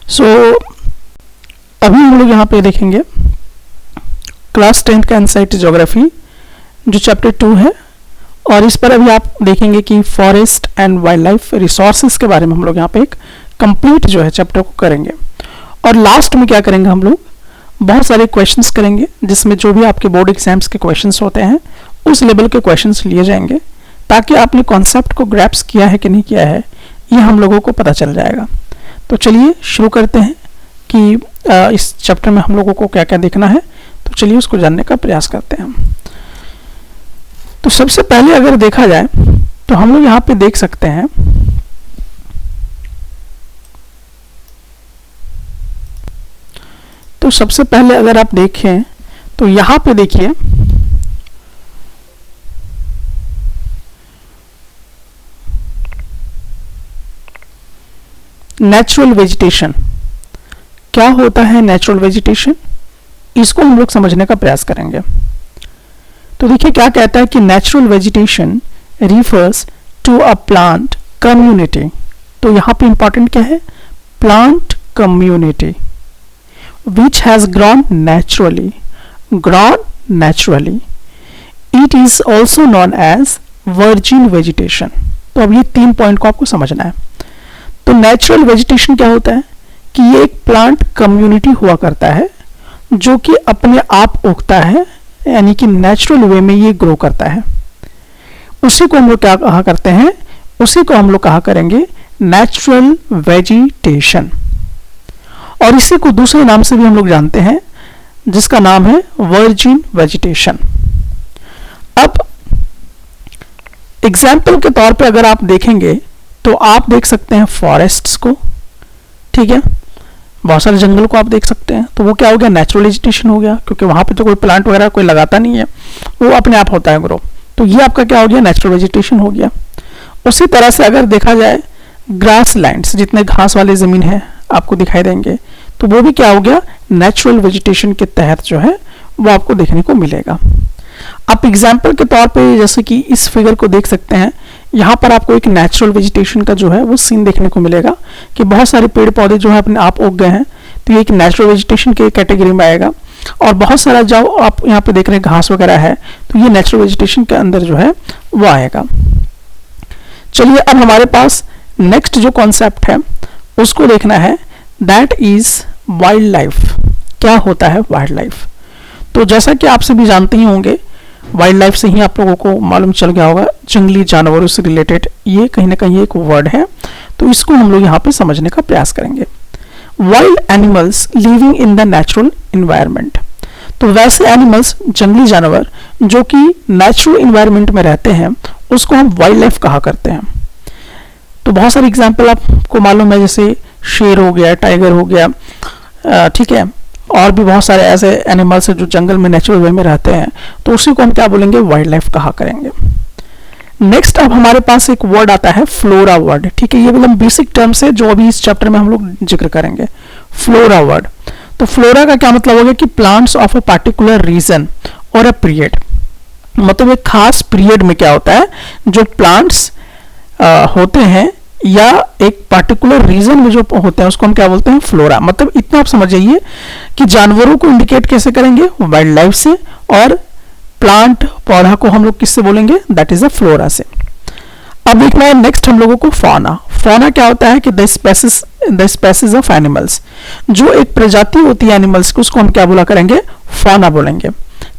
सो अभी हम लोग यहाँ पे देखेंगे क्लास 10 का एनसीईआरटी ज्योग्राफी जो चैप्टर 2 है, और इस पर अभी आप देखेंगे कि forest and wild life resources के बारे में हम लोग यहाँ पे एक कंप्लीट जो है चैप्टर को करेंगे। और लास्ट में क्या करेंगे, हम लोग बहुत सारे क्वेश्चंस करेंगे जिसमें जो भी आपके बोर्ड एग्जाम्स के क्वेश्चंस होते हैं उस लेवल के क्वेश्चंस लिए जाएंगे, ताकि आपने कॉन्सेप्ट को ग्रैप्स किया है कि नहीं किया है ये हम लोगों को पता चल जाएगा। तो चलिए शुरू करते हैं कि इस चैप्टर में हम लोगों को क्या क्या देखना है, तो चलिए उसको जानने का प्रयास करते हैं। तो सबसे पहले अगर देखा जाए तो हम लोग यहाँ पे देख सकते हैं तो सबसे पहले अगर आप देखें तो यहाँ पे देखिए नेचुरल वेजिटेशन क्या होता है। नेचुरल वेजिटेशन इसको हम लोग समझने का प्रयास करेंगे। तो देखिए क्या कहता है कि natural vegetation refers to a plant community. तो यहाँ पे इंपॉर्टेंट क्या है, plant community which has grown naturally it is also known as virgin vegetation। तो अब ये 3 पॉइंट को आपको समझना है। तो नेचुरल वेजिटेशन क्या होता है कि ये एक प्लांट कम्युनिटी हुआ करता है जो कि अपने आप उगता है, यानी कि नेचुरल वे में ये ग्रो करता है। उसी को हम लोग क्या कहा करते हैं, उसी को हम लोग कहा करेंगे नेचुरल वेजिटेशन। और इसी को दूसरे नाम से भी हम लोग जानते हैं जिसका नाम है वर्जिन वेजिटेशन। अब एग्जाम्पल के तौर पे अगर आप देखेंगे तो आप देख सकते हैं फॉरेस्ट्स को, ठीक है, बहुत सारे जंगल को आप देख सकते हैं। तो वो क्या हो गया, नेचुरल वेजिटेशन हो गया, क्योंकि वहां पे तो कोई प्लांट वगैरह कोई लगाता नहीं है, वो अपने आप होता है ग्रो। तो ये आपका क्या हो गया, नेचुरल वेजिटेशन हो गया। उसी तरह से अगर देखा जाए ग्रास लैंड्स, जितने घास वाले जमीन है आपको दिखाई देंगे, तो वो भी क्या हो गया, नेचुरल वेजिटेशन के तहत जो है वो आपको देखने को मिलेगा। आप एग्जाम्पल के तौर पे जैसे कि इस फिगर को देख सकते हैं, यहाँ पर आपको एक नेचुरल वेजिटेशन का जो है वो सीन देखने को मिलेगा कि बहुत सारे पेड़ पौधे जो है अपने आप उग गए हैं। तो ये एक नेचुरल वेजिटेशन के कैटेगरी में आएगा। और बहुत सारा जो आप यहाँ पे देख रहे हैं घास वगैरह है, तो ये नेचुरल वेजिटेशन के अंदर जो है वो आएगा। चलिए अब हमारे पास नेक्स्ट जो कॉन्सेप्ट है उसको देखना है, दैट इज वाइल्ड लाइफ। क्या होता है वाइल्ड लाइफ। तो जैसा कि आप सभी जानते ही होंगे, वाइल्ड लाइफ से ही आप लोगों को मालूम चल गया होगा, जंगली जानवरों से रिलेटेड ये कहीं ना कहीं एक वर्ड है। तो इसको हम लोग यहाँ पे समझने का प्रयास करेंगे। Wild animals living in the natural environment. तो वैसे एनिमल्स, जंगली जानवर जो कि नेचुरल इन्वायरमेंट में रहते हैं उसको हम वाइल्ड लाइफ कहा करते हैं। तो बहुत सारे एग्जाम्पल आपको मालूम है, जैसे शेर हो गया, टाइगर हो गया, ठीक है, और भी बहुत सारे ऐसे एनिमल्स हैं जो जंगल में नेचुरल वे में रहते हैं। तो उसी को हम क्या बोलेंगे, वाइल्ड लाइफ कहा करेंगे। नेक्स्ट अब हमारे पास एक वर्ड आता है फ्लोरा वर्ड, ठीक है, ये एकदम बेसिक टर्म्स है जो अभी इस चैप्टर में हम लोग जिक्र करेंगे। फ्लोरा वर्ड, तो फ्लोरा का क्या मतलब हो गया कि plants of a particular reason और अ पीरियड। मतलब एक खास पीरियड में क्या होता है, जो प्लांट्स होते हैं या एक पर्टिकुलर रीजन में जो होते हैं उसको हम क्या बोलते हैं, फ्लोरा। मतलब इतना आप समझ जाइए कि जानवरों को इंडिकेट कैसे करेंगे, वाइल्ड लाइफ से, और प्लांट पौधा को हम लोग किससे बोलेंगे, दैट इज अ फ्लोरा से। अब देखना है नेक्स्ट हम लोगों को फौना। फौना क्या होता है कि द स्पेसीज ऑफ एनिमल्स, जो एक प्रजाति होती है एनिमल्स की, उसको हम क्या बोला करेंगे, फौना बोलेंगे,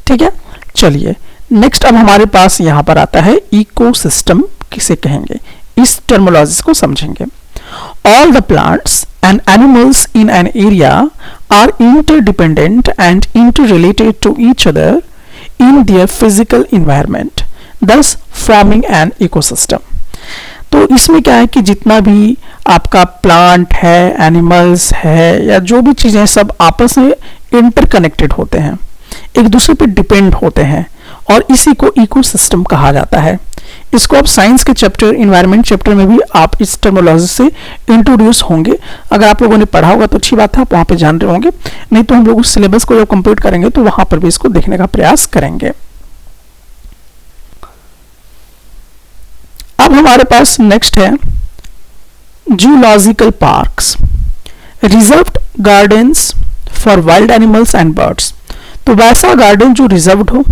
ठीक है। चलिए नेक्स्ट अब हमारे पास यहां पर आता है इकोसिस्टम किसे कहेंगे, इस टर्मोलॉजी को समझेंगे। All the plants and animals in an area are interdependent and interrelated to each other in their physical environment, thus forming an ecosystem. तो इसमें क्या है कि जितना भी आपका प्लांट है, एनिमल्स है, या जो भी चीजें सब आपस में इंटरकनेक्टेड होते हैं, एक दूसरे पे डिपेंड होते हैं, और इसी को इकोसिस्टम कहा जाता है। इसको आप साइंस के चैप्टर, इन्वायरमेंट चैप्टर में भी आप इस टर्मोलॉजी से इंट्रोड्यूस होंगे। अगर आप लोगों ने पढ़ा होगा तो अच्छी बात है, आप वहां पे जान रहे होंगे, नहीं तो हम लोग उस सिलेबस को जब कंप्लीट करेंगे तो वहां पर भी इसको देखने का प्रयास करेंगे। अब हमारे पास नेक्स्ट है zoological parks. Reserved gardens for wild animals and birds, तो वैसा गार्डन जो रिजर्व्ड हो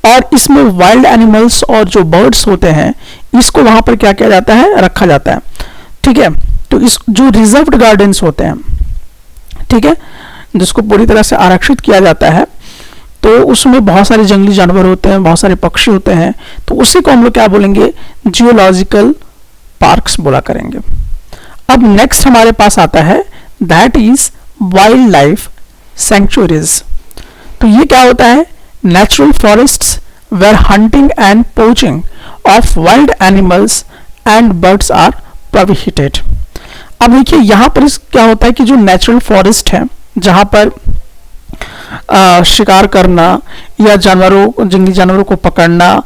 और इसमें वाइल्ड एनिमल्स और जो बर्ड्स होते हैं इसको वहां पर क्या किया जाता है, रखा जाता है। ठीक है, तो इस जो रिजर्व्ड गार्डन्स होते हैं, ठीक है, जिसको पूरी तरह से आरक्षित किया जाता है, तो उसमें बहुत सारे जंगली जानवर होते हैं, बहुत सारे पक्षी होते हैं, तो उसी को हम लोग क्या बोलेंगे, जियोलॉजिकल पार्क्स बोला करेंगे। अब नेक्स्ट हमारे पास आता है that is wildlife sanctuaries. तो ये क्या होता है, natural forests where hunting and poaching of wild animals and birds are prohibited. अब देखिए यहाँ पर क्या होता है कि जो नेचुरल फॉरेस्ट है जहां पर शिकार करना या जानवरों, जंगली जानवरों को पकड़ना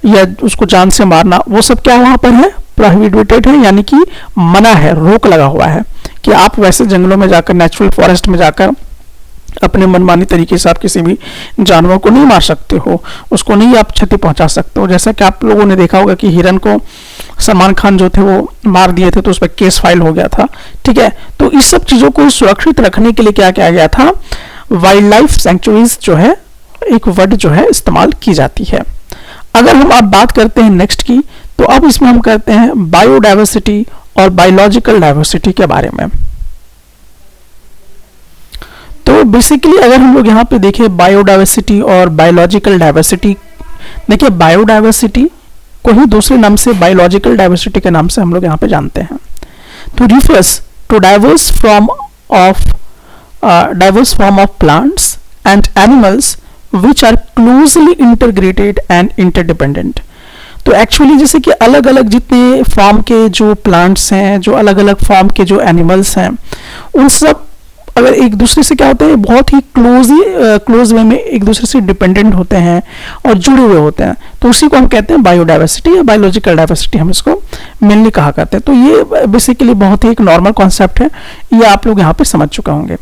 या उसको जान से मारना, वो सब क्या वहां पर है, प्रोहिबिटेड है, यानी कि मना है, रोक लगा हुआ है कि आप वैसे जंगलों में जाकर, नेचुरल फॉरेस्ट में जाकर अपने मनमानी तरीके से आप किसी भी जानवर को नहीं मार सकते हो, उसको नहीं आप क्षति पहुंचा सकते हो। जैसा कि आप लोगों ने देखा होगा कि हिरन को सलमान खान जो थे वो मार दिए थे, तो उस पर केस फाइल हो गया था। ठीक है, तो इस सब चीजों को सुरक्षित रखने के लिए क्या किया गया था, वाइल्ड लाइफ सेंचुरीज जो है, एक वर्ड जो है इस्तेमाल की जाती है। अगर हम अब बात करते हैं नेक्स्ट की, तो अब इसमें हम करते हैं बायोडाइवर्सिटी और बायोलॉजिकल डाइवर्सिटी के बारे में। तो बेसिकली अगर हम लोग यहाँ पे देखें बायोडाइवर्सिटी और बायोलॉजिकल डाइवर्सिटी, देखिए बायोडाइवर्सिटी को ही दूसरे नाम से बायोलॉजिकल डाइवर्सिटी के नाम से हम लोग यहाँ पे जानते हैं। तो refers to diverse form of plants and animals which are closely integrated and interdependent. तो एक्चुअली जैसे कि अलग अलग जितने फॉर्म के जो प्लांट्स हैं, जो अलग अलग फॉर्म के जो एनिमल्स हैं, उन सब अगर एक दूसरे से क्या होते हैं, बहुत ही क्लोज वे में एक दूसरे से डिपेंडेंट होते हैं और जुड़े हुए होते हैं, तो उसी को हम कहते हैं बायोडाइवर्सिटी या बायोलॉजिकल डाइवर्सिटी, हम इसको मेनली कहा करते हैं। तो ये बेसिकली बहुत ही एक नॉर्मल कॉन्सेप्ट है, ये आप लोग यहाँ पे समझ चुके होंगे।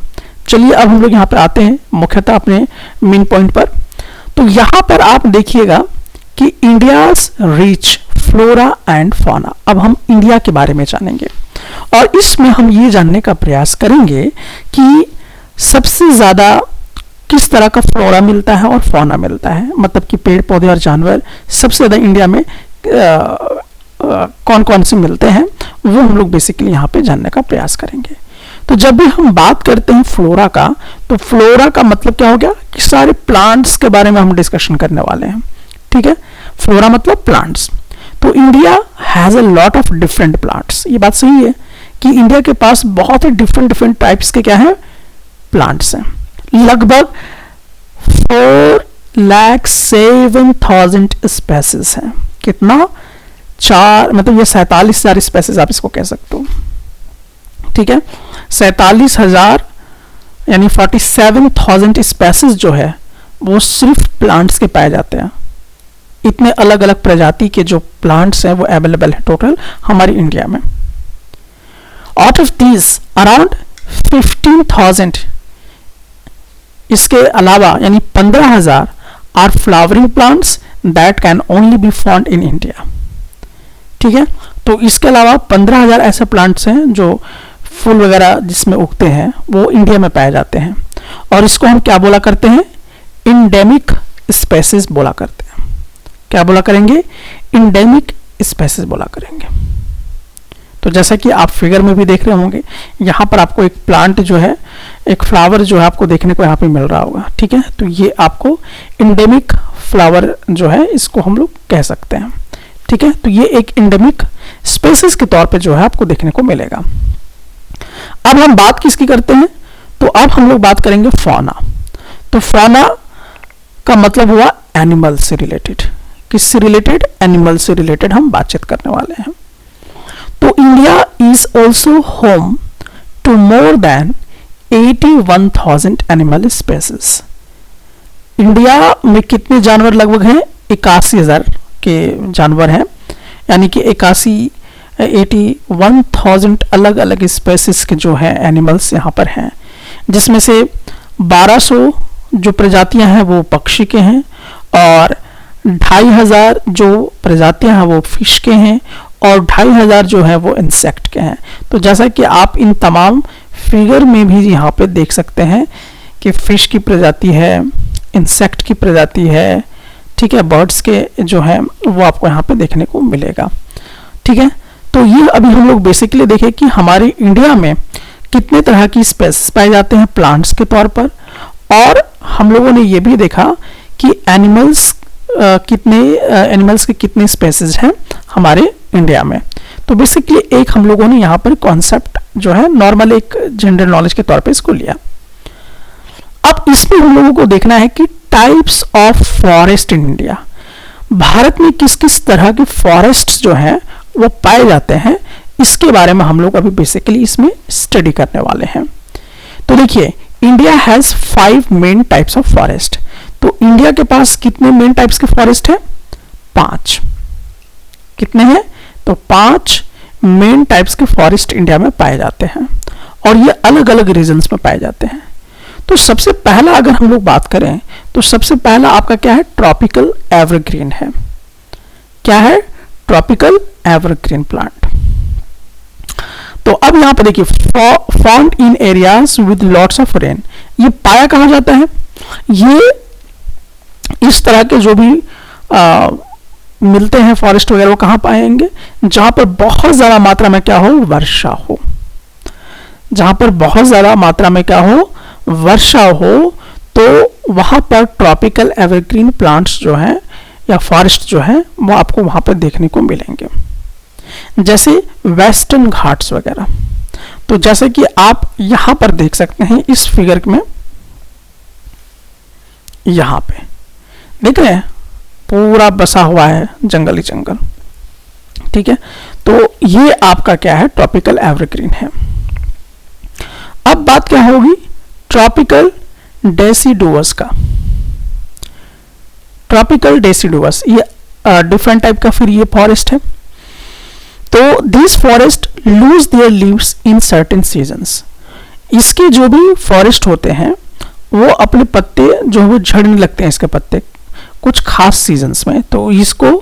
चलिए अब हम लोग यहाँ पे आते हैं मुख्यतः अपने मेन पॉइंट पर। तो यहाँ पर आप देखिएगा कि India's rich flora and fauna. अब हम इंडिया के बारे में जानेंगे और इसमें हम ये जानने का प्रयास करेंगे कि सबसे ज्यादा किस तरह का फ्लोरा मिलता है और फौना मिलता है, मतलब कि पेड़ पौधे और जानवर सबसे ज्यादा इंडिया में कौन कौन से मिलते हैं, वो हम लोग बेसिकली यहाँ पे जानने का प्रयास करेंगे। तो जब भी हम बात करते हैं फ्लोरा का, तो फ्लोरा का मतलब क्या हो गया कि सारे प्लांट्स के बारे में हम डिस्कशन करने वाले हैं। ठीक है, फ्लोरा मतलब प्लांट्स। तो India has a lot of different plants. ये बात सही है कि इंडिया के पास बहुत ही डिफरेंट टाइप्स के क्या है, प्लांट्स हैं। लगभग 4,07,000 स्पेसीज हैं। कितना, 4 मतलब ये 47,000 स्पेसीज आप इसको कह सकते हो। ठीक है, 47,000 यानी 47,000 स्पेसीज जो है वो सिर्फ प्लांट्स के पाए जाते हैं। इतने अलग अलग प्रजाति के जो प्लांट्स हैं वो अवेलेबल है टोटल हमारी इंडिया में। आउट ऑफ दीज अराउंड 15,000, इसके अलावा यानी 15,000 are flowering plants that can only be found in India. ठीक है, तो इसके अलावा 15,000 ऐसे प्लांट्स हैं जो फूल वगैरह जिसमें उगते हैं वो इंडिया में पाए जाते हैं, और इसको हम क्या बोला करते हैं, इंडेमिक स्पेसीज बोला करते हैं। क्या बोला करेंगे, इंडेमिक स्पेसीज बोला करेंगे। तो जैसा कि आप फिगर में भी देख रहे होंगे, यहाँ पर आपको एक प्लांट जो है, एक फ्लावर जो है आपको देखने को यहाँ पे मिल रहा होगा। ठीक है, तो ये आपको इंडेमिक फ्लावर जो है इसको हम लोग कह सकते हैं। ठीक है, तो ये एक इंडेमिक स्पेसीज के तौर पे जो है आपको देखने को मिलेगा। अब हम बात किसकी करते हैं, तो अब हम लोग बात करेंगे फौना। तो फौना का मतलब हुआ एनिमल से रिलेटेड। किससे रिलेटेड, एनिमल से रिलेटेड हम बातचीत करने वाले हैं। तो India is also home to more than 81,000 animal species. India में कितने जानवर लगभग हैं, 81,000 के जानवर हैं, यानी कि 81,000 अलग अलग स्पेसीज के जो है एनिमल्स यहाँ पर हैं, जिसमें से 1200 जो प्रजातियां हैं वो पक्षी के हैं, और 2,500 जो प्रजातियां हैं वो फिश के हैं, और 2,500 जो है वो इंसेक्ट के हैं। तो जैसा कि आप इन तमाम फिगर में भी यहाँ पे देख सकते हैं कि फिश की प्रजाति है, इंसेक्ट की प्रजाति है, ठीक है, बर्ड्स के जो है वो आपको यहाँ पे देखने को मिलेगा। ठीक है, तो ये अभी हम लोग बेसिकली देखें कि हमारे इंडिया में कितने तरह की स्पेसीज पाए जाते हैं प्लांट्स के तौर पर, और हम लोगों ने ये भी देखा कि एनिमल्स के कितने स्पेसीज हैं हमारे इंडिया में। तो बेसिकली एक हम लोगों ने यहाँ पर कॉन्सेप्ट जो है नॉर्मल एक जनरल नॉलेज के तौर पे इसको लिया। अब इसमें हम लोगों को देखना है कि types of forest in India, Bharat में किस किस तरह के फॉरेस्ट जो हैं वो पाए जाते हैं, इसके बारे में हम लोग अभी बेसिकली इसमें स्टडी करने वाले हैं। तो देखिए, India has 5 main types of forest. तो इंडिया के पास कितने मेन टाइप्स के फॉरेस्ट हैं? 5। कितने हैं? तो 5 मेन टाइप्स के फॉरेस्ट इंडिया में पाए जाते हैं, और ये अलग अलग रीजन्स में पाए जाते हैं। तो सबसे पहला अगर हम लोग बात करें तो सबसे पहला आपका क्या है? ट्रॉपिकल एवरग्रीन है। क्या है? Tropical evergreen plant. तो अब यहां पर देखिए, found in areas with lots of rain, ये पाया कहां जाता है? ये इस तरह के जो भी मिलते हैं फॉरेस्ट वगैरह, वो कहां पाएंगे? जहां पर बहुत ज्यादा मात्रा में क्या हो? वर्षा हो। जहां पर बहुत ज्यादा मात्रा में क्या हो? वर्षा हो, तो वहां पर ट्रॉपिकल एवरग्रीन प्लांट्स जो हैं या फॉरेस्ट जो है वो आपको वहां पर देखने को मिलेंगे, जैसे वेस्टर्न घाट्स वगैरह। तो जैसे कि आप यहां पर देख सकते हैं इस फिगर में, यहां पे देख रहे हैं पूरा बसा हुआ है जंगल ही जंगल। ठीक है, तो ये आपका क्या है? ट्रॉपिकल एवरग्रीन है। अब बात क्या होगी? ट्रॉपिकल डेसिडुअस का। ट्रॉपिकल डेसिडुअस ये डिफरेंट टाइप का फिर ये फॉरेस्ट है। तो this forest lose their leaves in certain seasons. इसके जो भी फॉरेस्ट होते हैं वो अपने पत्ते जो है वो झड़ने लगते हैं, इसके पत्ते कुछ खास सीजन्स में। तो इसको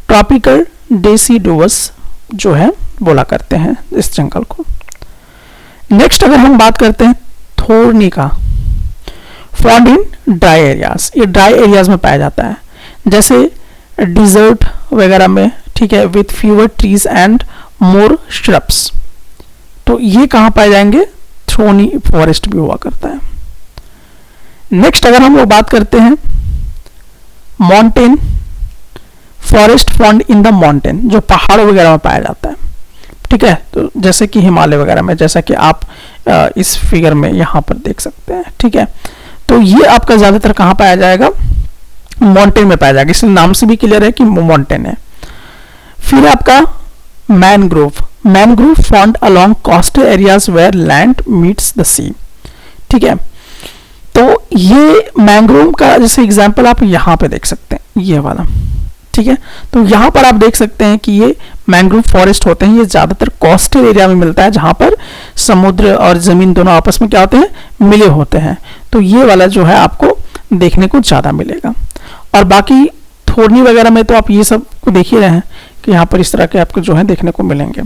ट्रॉपिकल डेसिडुअस जो है बोला करते हैं इस जंगल को। नेक्स्ट अगर हम बात करते हैं थोरनी का, फाउंड इन ड्राई एरियाज, ये ड्राई एरियाज में पाया जाता है, जैसे डिजर्ट वगैरह में। ठीक है, with fewer trees and more shrubs. तो ये कहां पाए जाएंगे? थ्रोनी फॉरेस्ट भी हुआ करता है। नेक्स्ट अगर हम लोग बात करते हैं mountain forest, found in the mountain, जो पहाड़ वगैरह में पाया जाता है। ठीक है, तो जैसे कि हिमालय वगैरह में, जैसा कि आप इस फिगर में यहां पर देख सकते हैं। ठीक है, तो ये आपका ज्यादातर कहां पाया जाएगा? माउंटेन में पाया जाएगा। इसलिए नाम से भी क्लियर है कि माउंटेन है। फिर आपका mangrove, mangrove found along coastal areas where land meets the sea. ठीक है, तो ये मैंग्रोव का जैसे एग्जांपल आप यहां पे देख सकते हैं, ये वाला। ठीक है, तो यहां पर आप देख सकते हैं कि ये मैंग्रोव फॉरेस्ट होते हैं, ये ज्यादातर कोस्टल एरिया में मिलता है, जहां पर समुद्र और जमीन दोनों आपस में क्या होते हैं? मिले होते हैं। तो ये वाला जो है आपको देखने को ज्यादा मिलेगा। और बाकी थोरनी वगैरह में तो आप ये सब को देख ही रहे हैं कि यहाँ पर इस तरह के आपको जो है देखने को मिलेंगे।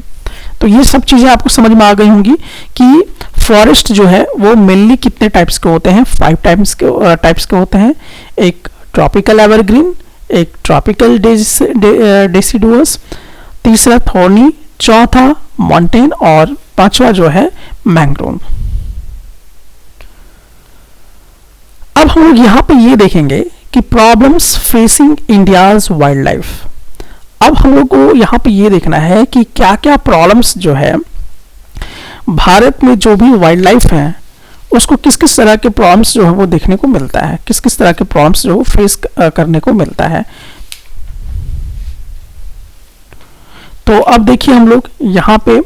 तो ये सब चीजें आपको समझ में आ गई होंगी कि फॉरेस्ट जो है वो मेनली कितने टाइप्स के होते हैं? 5 टाइप्स के होते हैं। एक ट्रॉपिकल एवरग्रीन, एक ट्रॉपिकल डेसिडुअस, तीसरा थोरनी, चौथा माउंटेन, और पांचवा जो है मैंग्रोव। अब हम लोग यहां पे ये देखेंगे कि problems facing India's wild life. अब हम लोग को यहां पे ये देखना है कि क्या क्या प्रॉब्लम्स जो है भारत में जो भी वाइल्ड लाइफ है उसको किस किस तरह के प्रॉब्लम्स जो है वो देखने को मिलता है, किस किस तरह के प्रॉब्लम्स जो फेस करने को मिलता है। तो अब देखिए हम लोग यहां पे,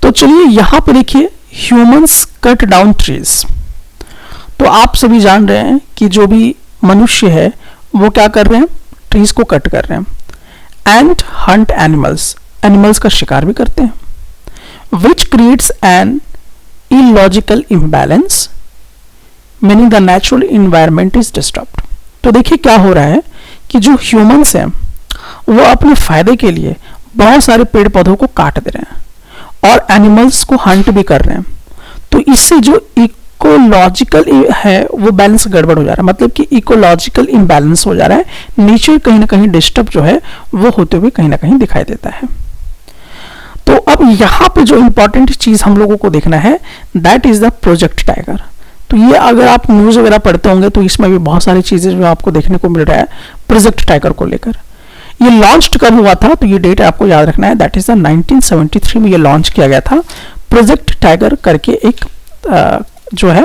तो चलिए यहां पे देखिए ह्यूमंस कट डाउन ट्रीज। तो आप सभी जान रहे हैं कि जो भी मनुष्य है वो क्या कर रहे हैं? ट्रीज को कट कर रहे हैं। एंड हंट एनिमल्स, एनिमल्स का शिकार भी करते हैं। Which creates an illogical imbalance, meaning the natural environment is disturbed। तो देखिए क्या हो रहा है कि जो ह्यूमंस हैं वो अपने फायदे के लिए बहुत सारे पेड़ पौधों को काट दे रहे हैं, और एनिमल्स को हंट भी कर रहे हैं, तो इससे जो इकोलॉजिकल है वो बैलेंस गड़बड़ हो जा रहा है, मतलब कि इकोलॉजिकल इम्बैलेंस हो जा रहा है, नेचर कहीं ना कहीं डिस्टर्ब जो है वो होते हुए कहीं ना कहीं दिखाई देता है। तो अब यहाँ पे जो इंपॉर्टेंट चीज हम लोगों को देखना है that is the project tiger. तो ये अगर आप न्यूज वगैरह पढ़ते होंगे तो इसमें भी बहुत सारी चीजें जो आपको देखने को मिल रहा है प्रोजेक्ट टाइगर को लेकर। ये लॉन्च कब हुआ था, तो ये डेट आपको याद रखना है, दैट इज द 1973 में ये लॉन्च किया गया था। प्रोजेक्ट टाइगर करके एक जो है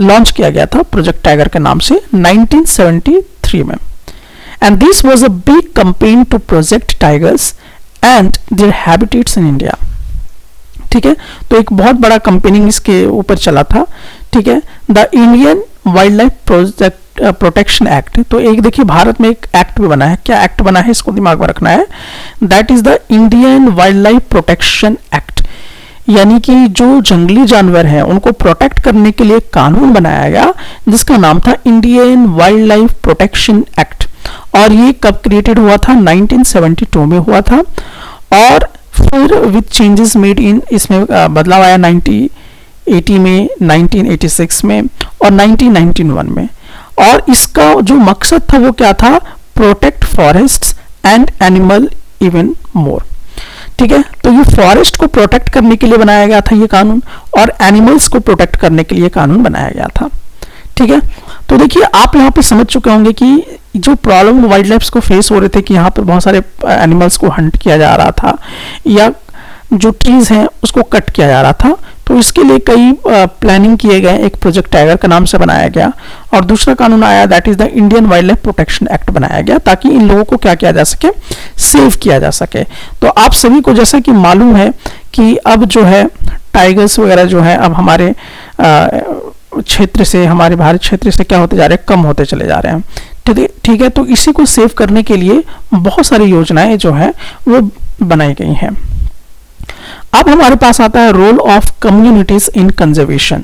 लॉन्च किया गया था प्रोजेक्ट टाइगर के नाम से 1973 में। And this was a big campaign to project tigers and their habitats in India. ठीक है, तो एक बहुत बड़ा कैंपेनिंग इसके ऊपर चला था। ठीक है, the Indian wild life protection act, तो एक देखिए भारत में एक एक्ट भी बना है, क्या एक्ट बना है इसको दिमाग में रखना है, that is the Indian wild life protection act. यानी कि जो जंगली जानवर हैं उनको प्रोटेक्ट करने के लिए कानून बनाया गया जिसका नाम था Indian wild life protection act. और ये कब क्रिएटेड हुआ था, 1972 में हुआ था। और फिर विद चेंजेस मेड इन, इसमें बदलाव आया 1980 में, 1986 में और 1991 में। और इसका जो मकसद था वो क्या था, protect forests and animal even more. ठीक है, तो ये फॉरेस्ट को प्रोटेक्ट करने के लिए बनाया गया था ये कानून, और एनिमल्स को प्रोटेक्ट करने के लिए कानून बनाया गया था। ठीक है, तो देखिए आप यहाँ पे समझ चुके होंगे कि जो प्रॉब्लम वाइल्ड लाइफ को फेस हो रहे थे कि यहाँ पे बहुत सारे एनिमल्स को हंट किया जा रहा था या जो ट्रीज हैं उसको कट किया जा रहा था, तो इसके लिए कई प्लानिंग किए गए, एक प्रोजेक्ट टाइगर के नाम से बनाया गया। और दूसरा कानून आया that is the Indian wild life protection act बनाया गया, ताकि इन लोगों को क्या किया जा सके, सेव किया जा सके। तो आप सभी को जैसा कि मालूम है कि अब जो है टाइगर्स वगैरह जो है अब हमारे क्षेत्र से, हमारे भारत क्षेत्र से क्या होते जा रहे हैं, कम होते चले जा रहे हैं। ठीक है, तो इसी को सेव करने के लिए बहुत सारी योजनाएं जो है वो बनाई गई हैं। अब हमारे पास आता है role of communities in conservation.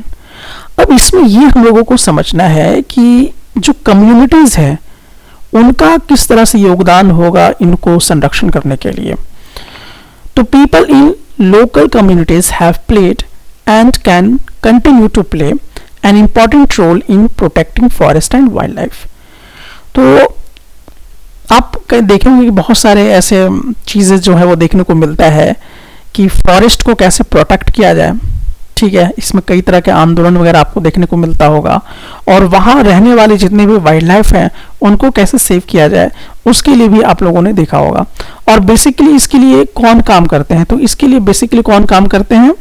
अब इसमें ये हम लोगों को समझना है कि जो कम्युनिटीज है उनका किस तरह से योगदान होगा इनको संरक्षण करने के लिए। तो people in local communities have played and can continue to play an important role in protecting forest and wild life. तो आप देखेंगे कि बहुत सारे ऐसे चीजें जो है वो देखने को मिलता है कि फॉरेस्ट को कैसे प्रोटेक्ट किया जाए। ठीक है, इसमें कई तरह के आंदोलन वगैरह आपको देखने को मिलता होगा, और वहाँ रहने वाले जितने भी वाइल्ड लाइफ हैं उनको कैसे सेव किया जाए उसके लिए भी आप लोगों ने देखा होगा। और बेसिकली इसके लिए कौन काम करते हैं, तो इसके लिए बेसिकली कौन काम करते हैं,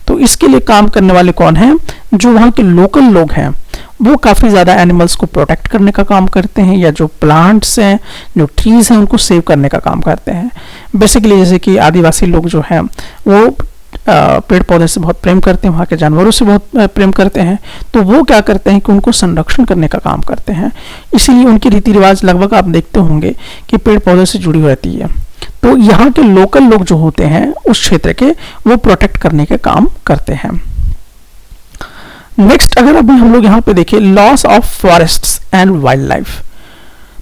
तो इसके लिए काम करने वाले कौन हैं, जो वहाँ के लोकल लोग हैं वो काफ़ी ज़्यादा एनिमल्स को प्रोटेक्ट करने का काम करते हैं, या जो प्लांट्स हैं, जो ट्रीज हैं उनको सेव करने का काम करते हैं। बेसिकली जैसे कि आदिवासी लोग जो हैं वो पेड़ पौधे से बहुत प्रेम करते हैं, वहाँ के जानवरों से बहुत प्रेम करते हैं, तो वो क्या करते हैं कि उनको संरक्षण करने का काम करते हैं। इसीलिए उनके रीति रिवाज लगभग आप देखते होंगे कि पेड़ पौधे से जुड़ी रहती है। तो यहाँ के लोकल लोग जो होते हैं उस क्षेत्र के, वो प्रोटेक्ट करने के काम करते हैं। नेक्स्ट अगर अभी हम लोग यहाँ पे देखें loss of forests and wild life,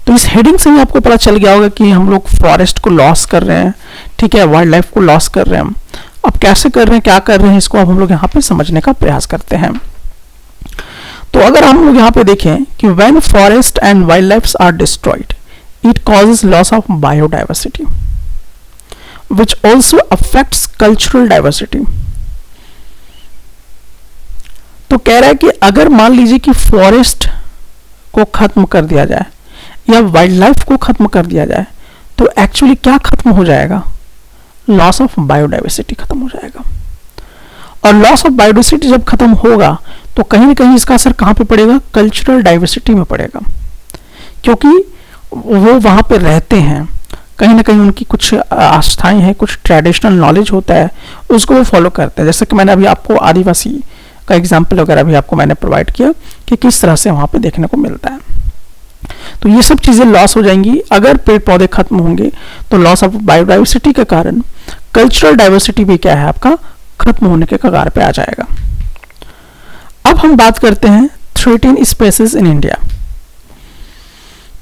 तो इस हेडिंग से ही आपको पता चल गया होगा कि हम लोग फॉरेस्ट को लॉस कर रहे हैं, ठीक है, वाइल्ड लाइफ को लॉस कर रहे हैं। अब कैसे कर रहे हैं, क्या कर रहे हैं, इसको अब हम लोग यहाँ पे समझने का प्रयास करते हैं। तो अगर हम लोग यहाँ पे देखें कि when forest and wild life are destroyed it causes loss of biodiversity which also affects cultural diversity। तो कह रहा है कि अगर मान लीजिए कि फॉरेस्ट को खत्म कर दिया जाए या वाइल्ड लाइफ को खत्म कर दिया जाए तो एक्चुअली क्या खत्म हो जाएगा, लॉस ऑफ बायोडाइवर्सिटी खत्म हो जाएगा। और लॉस ऑफ बायोडाइवर्सिटी जब खत्म होगा तो कहीं ना कहीं इसका असर कहाँ पे पड़ेगा, कल्चरल डाइवर्सिटी में पड़ेगा, क्योंकि वो वहां पे रहते हैं, कहीं ना कहीं उनकी कुछ आस्थाएं हैं, कुछ ट्रेडिशनल नॉलेज होता है, उसको वो फॉलो करते हैं। जैसे कि मैंने अभी आपको आदिवासी का एग्जाम्पल वगैरह भी आपको मैंने प्रोवाइड किया कि किस तरह से वहाँ पे देखने को मिलता है। तो ये सब चीज़ें लॉस हो जाएंगी अगर पेड़ पौधे खत्म होंगे, तो लॉस ऑफ बायोडाइवर्सिटी के कारण कल्चरल डाइवर्सिटी भी क्या है आपका खत्म होने के कगार पे आ जाएगा। अब हम बात करते हैं थ्रेटेन स्पीशीज इन इंडिया।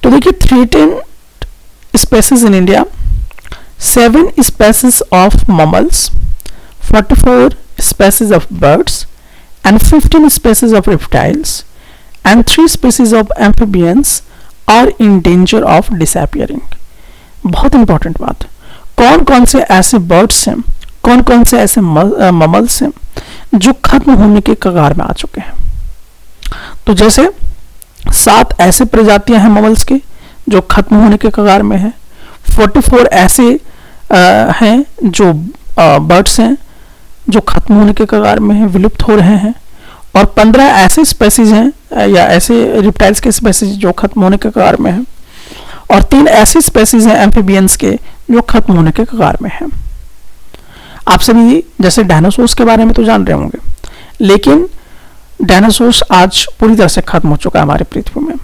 तो देखिए threaten species in India, 7 species of mammals, 44 species of birds and 15 species of reptiles and 3 species of amphibians are in danger of disappearing. बहुत इंपॉर्टेंट बात, कौन कौन से ऐसे बर्ड्स हैं, कौन कौन से ऐसे ममल्स हैं जो खत्म होने के कगार में आ चुके हैं। तो जैसे 7 ऐसे प्रजातियां हैं ममल्स के जो खत्म होने के कगार में है, 44 ऐसे हैं जो बर्ड्स हैं जो खत्म होने के कगार में हैं, विलुप्त हो रहे हैं, और 15 ऐसे स्पेसीज हैं या ऐसे रिप्टाइल्स के स्पेसीज जो खत्म होने के कगार में हैं, और 3 ऐसे स्पेसीज हैं एम्फीबियंस के जो खत्म होने के कगार में हैं। आप सभी जैसे डायनासोर्स के बारे में तो जान रहे होंगे, लेकिन डायनासोर्स आज पूरी तरह से खत्म हो चुका है, हमारी पृथ्वी में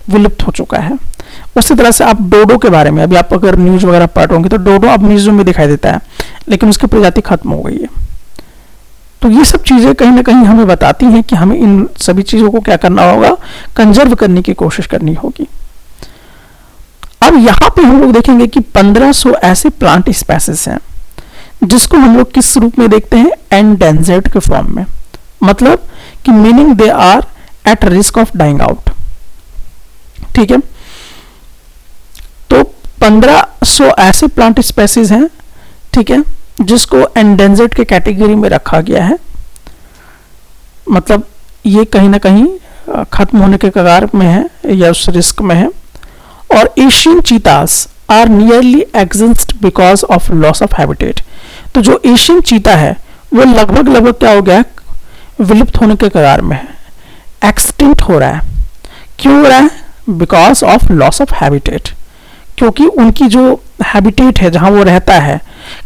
विलुप्त हो चुका है। उसी तरह से आप डोडो के बारे में, अभी आप अगर न्यूज वगैरह पढ़ होंगे तो डोडो अब म्यूजियम में दिखाई देता है, लेकिन उसकी प्रजाति खत्म हो गई है। तो ये सब चीजें कहीं ना कहीं हमें बताती हैं कि हमें इन सभी चीजों को क्या करना होगा, कंजर्व करने की कोशिश करनी होगी। अब यहाँ पे हम लोग देखेंगे कि 1500 ऐसे प्लांट स्पेसीज हैं जिसको हम लोग किस रूप में देखते हैं, एंडेंजर्ड के फॉर्म में, मतलब कि meaning they are at risk of dying out. ठीक है, तो 1500 ऐसे प्लांट स्पेसीज हैं, ठीक है, जिसको एंडेंजर्ड के कैटेगरी में रखा गया है, मतलब ये कहीं ना कहीं खत्म होने के कगार में है या उस रिस्क में है। और Asian cheetahs are nearly exist because of loss of habitat. तो जो एशियन चीता है वो लगभग क्या हो गया है, विलुप्त होने के कगार में है, एक्सटिंक्ट हो रहा है। क्यों हो रहा है? Because of loss of habitat, क्योंकि उनकी जो हैबिटेट है जहां वो रहता है,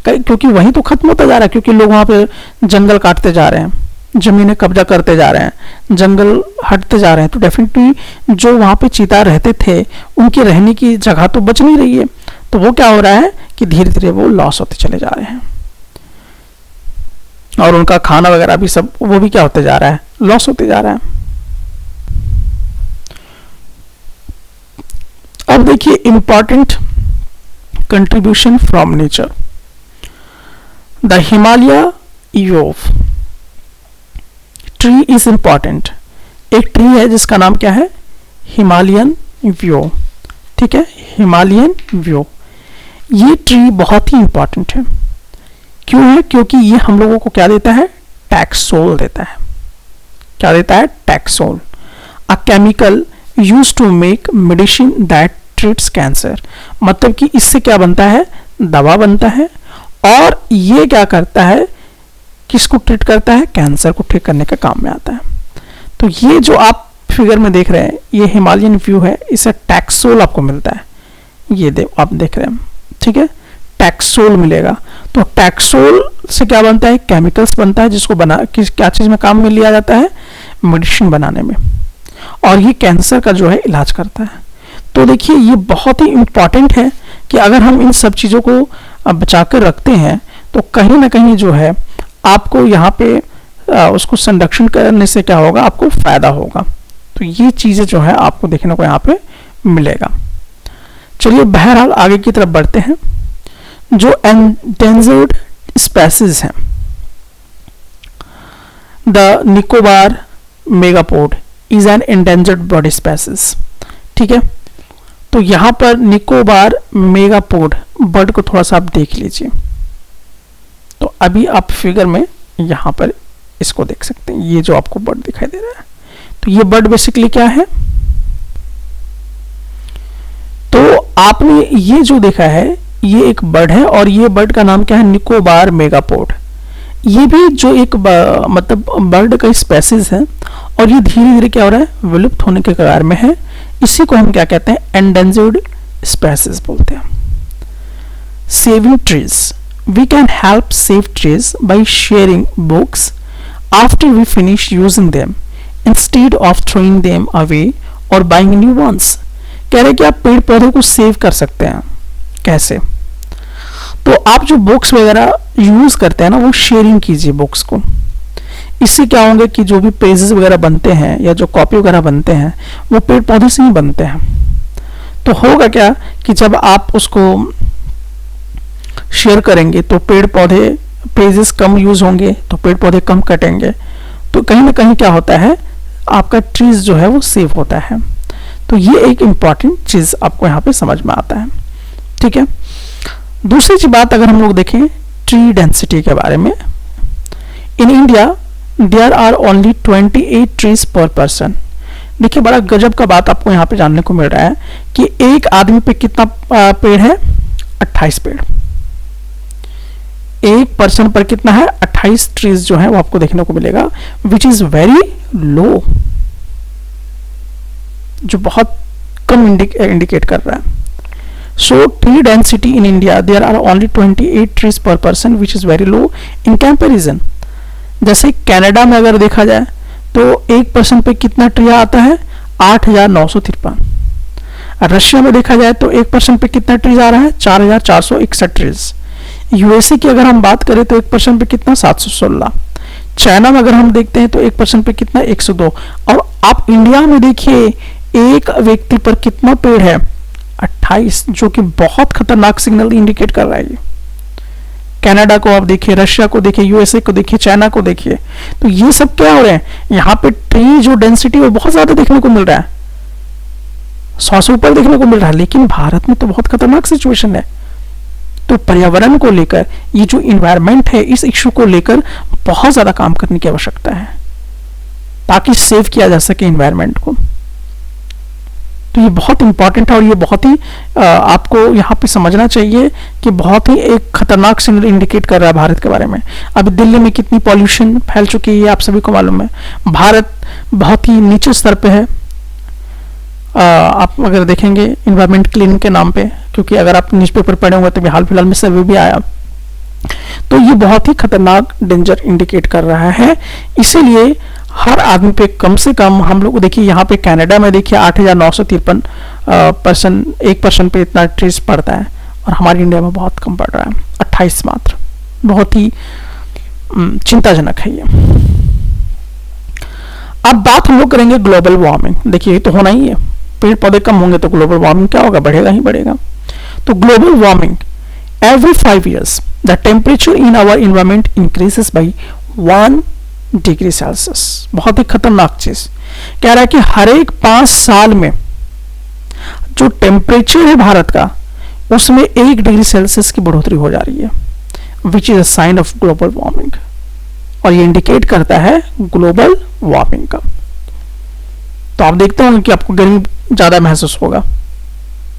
क्योंकि वहीं तो खत्म होता जा रहा है, क्योंकि लोग वहां पे जंगल काटते जा रहे हैं, जमीनें कब्जा करते जा रहे हैं, जंगल हटते जा रहे हैं, तो डेफिनेटली जो वहां पे चीता रहते थे उनके रहने की जगह तो बच नहीं रही है। तो वो क्या हो रहा है कि धीरे धीरे वो लॉस होते चले जा रहे हैं, और उनका खाना वगैरह भी सब वो भी क्या होते जा रहा है, लॉस होते जा रहा है। अब देखिए important contribution from nature, the Himalaya yew tree is important. एक ट्री है जिसका नाम क्या है, हिमालयन व्यू। ठीक है, हिमालयन व्यू, ये ट्री बहुत ही इंपॉर्टेंट है। क्यों है? क्योंकि ये हम लोगों को क्या देता है, टैक्सोल देता है। क्या देता है? Taxol, a chemical used to make medicine that treats cancer. मतलब कि इससे क्या बनता है, दवा बनता है, और ये क्या करता है, किसको ट्रीट करता है, कैंसर को ठीक करने का काम में आता है। तो ये जो आप फिगर में देख रहे हैं ये हिमालयन व्यू है, इसे टैक्सोल आपको मिलता है, ये आप देख रहे हैं। ठीक है, टैक्सोल मिलेगा। तो टैक्सोल से क्या बनता है, केमिकल्स बनता है, जिसको क्या चीज में काम में लिया जाता है, मेडिसिन बनाने में, और ये कैंसर का जो है इलाज करता है। तो देखिए ये बहुत ही इंपॉर्टेंट है कि अगर हम इन सब चीजों को बचा कर रखते हैं तो कहीं ना कहीं जो है आपको यहाँ पे उसको संरक्षण करने से क्या होगा, आपको फायदा होगा। तो ये चीजें जो है आपको देखने को यहाँ पे मिलेगा। चलिए बहरहाल आगे की तरफ बढ़ते हैं। जो एंडेंजर्ड स्पेसीज हैं, the Nicobar megapode is an endangered bird species. ठीक है, तो यहां पर निकोबार मेगापोड बर्ड को थोड़ा सा आप देख लीजिए। तो अभी आप फिगर में यहां पर इसको देख सकते हैं, ये जो आपको बर्ड दिखाई दे रहा है, तो ये बर्ड बेसिकली क्या है, तो आपने ये जो देखा है ये एक बर्ड है, और ये बर्ड का नाम क्या है, निकोबार मेगापोड। ये भी जो एक मतलब बर्ड का स्पेसीज है, और ये धीरे धीरे क्या हो रहा है, विलुप्त होने के कगार में है। इसी को हम क्या कहते हैं, एंडेंजर्ड स्पेसीज बोलते हैं। Saving trees, we can help save trees by sharing books after we finish using them instead of throwing them away और बाइंग न्यू वंस। कह रहे कि आप पेड़ पौधों को सेव कर सकते हैं। कैसे? तो आप जो बुक्स वगैरह यूज करते हैं ना, वो शेयरिंग कीजिए बुक्स को। इससे क्या होंगे कि जो भी पेजेस वगैरह बनते हैं या जो कॉपी वगैरह बनते हैं वो पेड़ पौधे से ही बनते हैं। तो होगा क्या कि जब आप उसको शेयर करेंगे तो पेड़ पौधे पेजेस कम यूज होंगे तो पेड़ पौधे कम कटेंगे, तो कहीं ना कहीं क्या होता है, आपका ट्रीज जो है वो सेव होता है। तो ये एक इम्पॉर्टेंट चीज आपको यहाँ पे समझ में आता है, ठीक है। दूसरी चीज बात अगर हम लोग देखें ट्री डेंसिटी के बारे में, in India there are only 28 trees per person. देखिए बड़ा गजब का बात आपको यहाँ पे जानने को मिल रहा है कि एक आदमी पे कितना पेड़ है, 28 पेड़। एक पर्सन पर कितना है, 28 ट्रीज जो है वो आपको देखने को मिलेगा, विच इज वेरी लो, जो बहुत कम इंडिकेट कर रहा है। So tree density in India there are only 28 trees per person which is very low in comparison. जैसे कनाडा में अगर देखा जाए तो एक पर्सन पे कितना ट्री आता है, 8,953। रशिया में देखा जाए तो एक पर्सन पे कितना ट्रीज आ रहा है, 4,461 ट्रीज। यूएसए की अगर हम बात करें तो एक पर्सन पे कितना, 716। चाइना में अगर हम देखते हैं तो एक पर्सन पे कितना, 102। और आप इंडिया में देखिए एक व्यक्ति पर कितना पेड़ है, 28, जो कि बहुत खतरनाक सिग्नल इंडिकेट कर रहा है। कनाडा को आप देखिए, रशिया को देखिए, यूएसए को देखिए, चाइना को देखिए, तो ये सब क्या हो रहे हैं, यहाँ पे ट्री जो डेंसिटी वो बहुत ज्यादा देखने को मिल रहा है, 100 से ऊपर देखने को मिल रहा है। लेकिन भारत में तो बहुत खतरनाक सिचुएशन है। तो पर्यावरण को लेकर, ये जो इन्वायरमेंट है, इस इश्यू को लेकर बहुत ज्यादा काम करने की आवश्यकता है ताकि सेव किया जा सके इन्वायरमेंट को। तो ये बहुत इंपॉर्टेंट है और ये बहुत ही आपको यहाँ पे समझना चाहिए कि बहुत ही एक खतरनाक सिग्नल इंडिकेट कर रहा है भारत के बारे में। अभी दिल्ली में कितनी पॉल्यूशन फैल चुकी है आप सभी को मालूम है। भारत बहुत ही नीचे स्तर पे है, आप अगर देखेंगे इन्वायरमेंट क्लीन के नाम पे, क्योंकि अगर आप न्यूज़पेपर पढ़े होंगे तो हाल फिलहाल में सर्वे भी आया, तो ये बहुत ही खतरनाक डेंजर इंडिकेट कर रहा है। इसीलिए हर आदमी पे कम से कम, हम लोग देखिए यहाँ पे कनाडा में देखिए 8,953 पर्सन, एक पर्सन पे इतना ट्रीज पड़ता है, और हमारे इंडिया में बहुत कम पड़ रहा है, 28 मात्र। बहुत ही चिंताजनक है ये। अब बात हम लोग करेंगे ग्लोबल वार्मिंग। देखिए ये तो होना ही है, पेड़ पौधे कम होंगे तो ग्लोबल वार्मिंग क्या होगा, बढ़ेगा ही बढ़ेगा। तो global warming, every 5 years the temperature in our environment increases by 1 degree Celsius. बहुत ही खतरनाक चीज कह रहा है कि हर एक 5 साल में जो टेम्परेचर है भारत का, उसमें 1 डिग्री सेल्सियस की बढ़ोतरी हो जा रही है, which is a sign of global warming. और ये इंडिकेट करता है ग्लोबल वार्मिंग का। तो आप देखते होंगे कि आपको गर्मी ज्यादा महसूस होगा,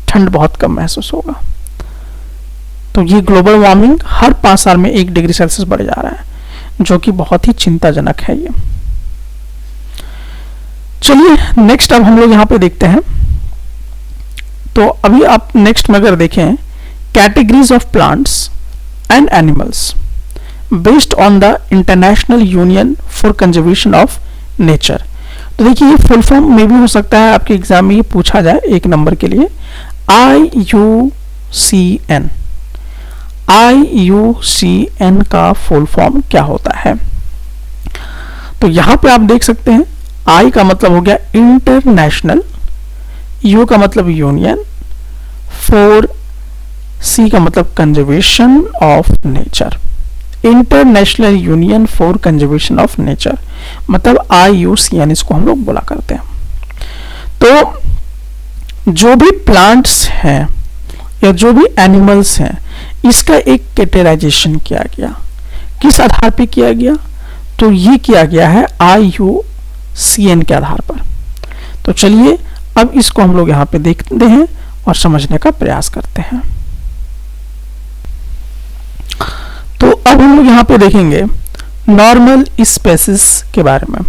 ठंड बहुत कम महसूस होगा। तो ये ग्लोबल वार्मिंग हर 5 साल में 1 डिग्री सेल्सियस बढ़ जा रहा है, जो कि बहुत ही चिंताजनक है ये। चलिए नेक्स्ट अब हम लोग यहां पे देखते हैं। तो अभी आप नेक्स्ट में अगर देखें, categories of plants and animals based on the international union for conservation of nature. तो देखिए ये फुल फॉर्म में भी हो सकता है आपके एग्जाम में ये पूछा जाए 1 नंबर के लिए, IUCN। IUCN का फुल फॉर्म क्या होता है? तो यहां पे आप देख सकते हैं, I का मतलब हो गया इंटरनेशनल, U का मतलब यूनियन, 4 C का मतलब conservation of nature. International union for conservation of nature मतलब IUCN, इसको हम लोग बोला करते हैं। तो जो भी प्लांट्स हैं या जो भी एनिमल्स हैं, इसका एक कैटेगराइजेशन किया गया। किस आधार पे किया गया? तो ये किया गया है IUCN के आधार पर। तो चलिए अब इसको हम लोग यहाँ पे देखते हैं और समझने का प्रयास करते हैं। तो अब हम लोग यहाँ पे देखेंगे नॉर्मल स्पेसिस के बारे में।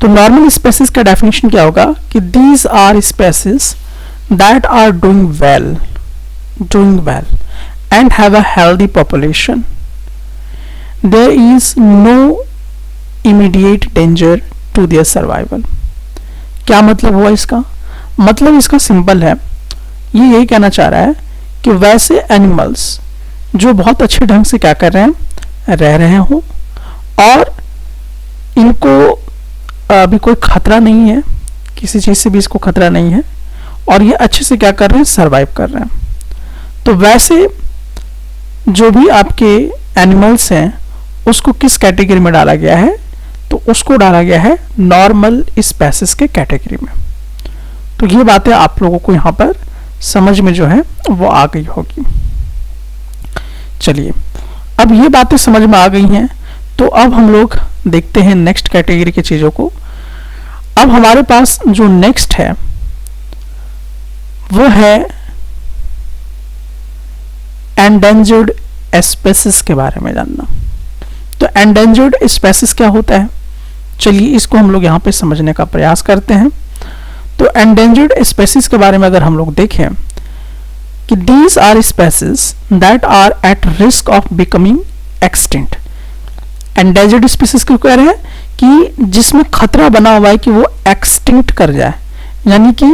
तो नॉर्मल स्पेसिस का डेफिनेशन क्या होगा कि these are species that are doing well and have a healthy population. There is no immediate danger to their survival. क्या मतलब हुआ इसका? मतलब इसका सिंपल है, ये यही कहना चाह रहा है कि वैसे एनिमल्स जो बहुत अच्छे ढंग से क्या कर रहे हैं, रह रहे हो, और इनको अभी कोई खतरा नहीं है, किसी चीज से भी इसको खतरा नहीं है, और ये अच्छे से क्या कर रहे हैं, सरवाइव कर रहे हैं। तो वैसे जो भी आपके एनिमल्स हैं उसको किस कैटेगरी में डाला गया है, तो उसको डाला गया है नॉर्मल स्पेसिस के कैटेगरी में। तो ये बातें आप लोगों को यहाँ पर समझ में जो है वो आ गई होगी। चलिए, अब ये बातें समझ में आ गई हैं, तो अब हम लोग देखते हैं नेक्स्ट कैटेगरी की चीज़ों को। अब हमारे पास जो नेक्स्ट है वो है एंडेंजर्ड स्पेसिस के बारे में जानना। तो एंडेंजर्ड स्पेसिस क्या होता है, चलिए इसको हम लोग यहाँ पे समझने का प्रयास करते हैं। तो एंडेंजर्ड स्पेसिस के बारे में अगर हम लोग देखें कि these are species that are at risk of becoming extinct। Endangered species क्यों कह रहे हैं कि जिसमें खतरा बना हुआ है कि वो एक्सटिंक्ट कर जाए, यानी कि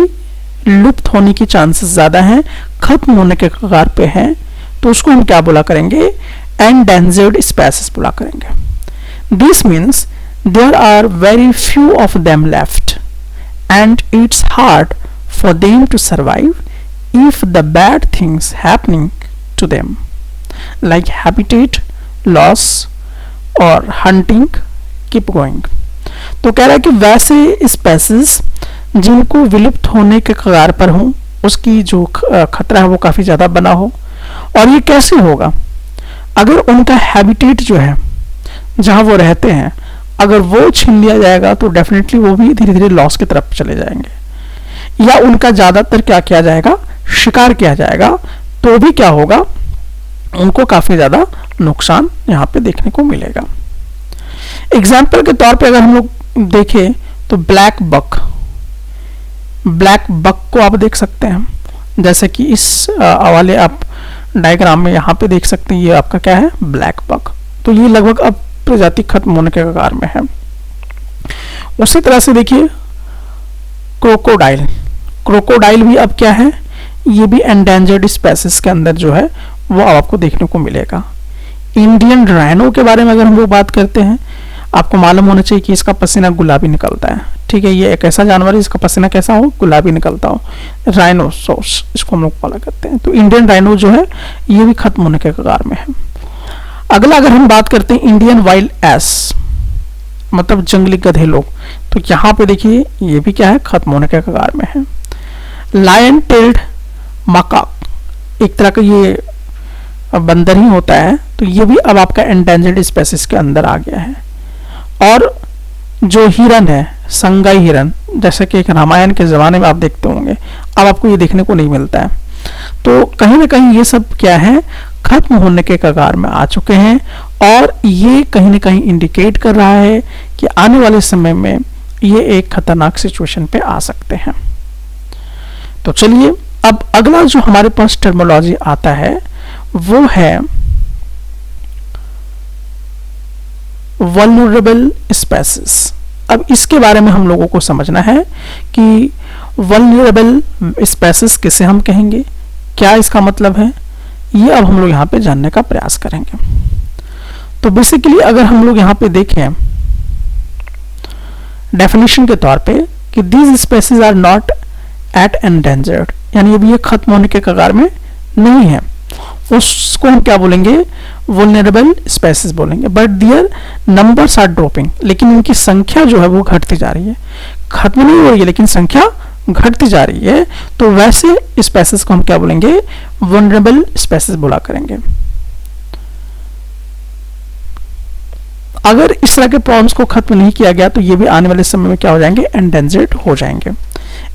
लुप्त होने की चांसेस ज्यादा हैं, खत्म होने के कगार पे हैं, तो उसको हम क्या बोला करेंगे, एंडेंजर्ड स्पीसीज बोला करेंगे। This means there are very few of them left and it's hard for them to survive if the bad things happening to them like habitat loss or hunting keep going। तो कह रहा है कि वैसे species जिनको विलुप्त होने के कगार पर हो, उसकी जो खतरा है वो काफी ज्यादा बना हो, और ये कैसे होगा, अगर उनका हैबिटेट जो है जहां वो रहते हैं अगर वो छीन लिया जाएगा तो डेफिनेटली वो भी धीरे धीरे लॉस की तरफ चले जाएंगे, या उनका ज्यादातर क्या किया जाएगा, शिकार किया जाएगा, तो भी क्या होगा, उनको काफी ज्यादा नुकसान यहाँ पे देखने को मिलेगा। एग्जाम्पल के तौर पे अगर हम लोग देखें तो ब्लैक बक को आप देख सकते हैं, जैसे कि इस वाले आप डायग्राम में यहाँ पे देख सकते हैं, ये आपका क्या है, ब्लैक बक। तो ये लगभग अब प्रजाति खत्म होने के कगार में है। उसी तरह से देखिए क्रोकोडाइल भी अब क्या है, ये भी एंडेंजर्ड स्पेसिस के अंदर जो है वो आपको देखने को मिलेगा। इंडियन राइनो के बारे में अगर हम लोग बात करते हैं, आपको मालूम होना चाहिए कि इसका पसीना गुलाबी निकलता है, ठीक है, ये एक ऐसा जानवर है इसका पसीना कैसा हो, गुलाबी निकलता हो, राइनोसोर्स इसको हम लोग पाला करते हैं। तो इंडियन राइनो जो है ये भी खत्म होने के कगार में है। अगला अगर हम बात करते हैं इंडियन वाइल्ड एस, मतलब जंगली गधे लोग, तो यहाँ पे देखिए ये भी क्या है, खत्म होने के कगार में है। लायन टेल्ड मकाक एक तरह का ये बंदर ही होता है, तो ये भी अब आपका एंडेंजर्ड स्पेसिस के अंदर आ गया है। और जो हिरन है, संगाई हिरन, जैसे कि एक रामायण के जमाने में आप देखते होंगे, अब आपको ये देखने को नहीं मिलता है। तो कहीं ना कहीं ये सब क्या है, खत्म होने के कगार में आ चुके हैं, और ये कहीं ना कहीं इंडिकेट कर रहा है कि आने वाले समय में ये एक खतरनाक सिचुएशन पे आ सकते हैं। तो चलिए, अब अगला जो हमारे पास टर्मिनोलॉजी आता है वो है वल्नरेबल स्पेसिस। अब इसके बारे में हम लोगों को समझना है कि वल्नरेबल स्पेसिस किसे हम कहेंगे, क्या इसका मतलब है, ये अब हम लोग यहाँ पे जानने का प्रयास करेंगे। तो बेसिकली अगर हम लोग यहाँ पे देखें डेफिनेशन के तौर पे कि these species are not at endangered, यानी अभी ये खत्म होने के कगार में नहीं है, उसको हम क्या बोलेंगे, वल्नरेबल स्पेसिस बोलेंगे। But their numbers are dropping, लेकिन इनकी संख्या जो है वो घटती जा रही है, खत्म नहीं हो रही है लेकिन संख्या घटती जा रही है। तो वैसे स्पेसिस को हम क्या बोलेंगे, वल्नरेबल स्पेसिस बोला करेंगे। अगर इस तरह के प्रॉब्लम्स को खत्म नहीं किया गया तो ये भी आने वाले समय में क्या हो जाएंगे, एंडेंजर्ड हो जाएंगे।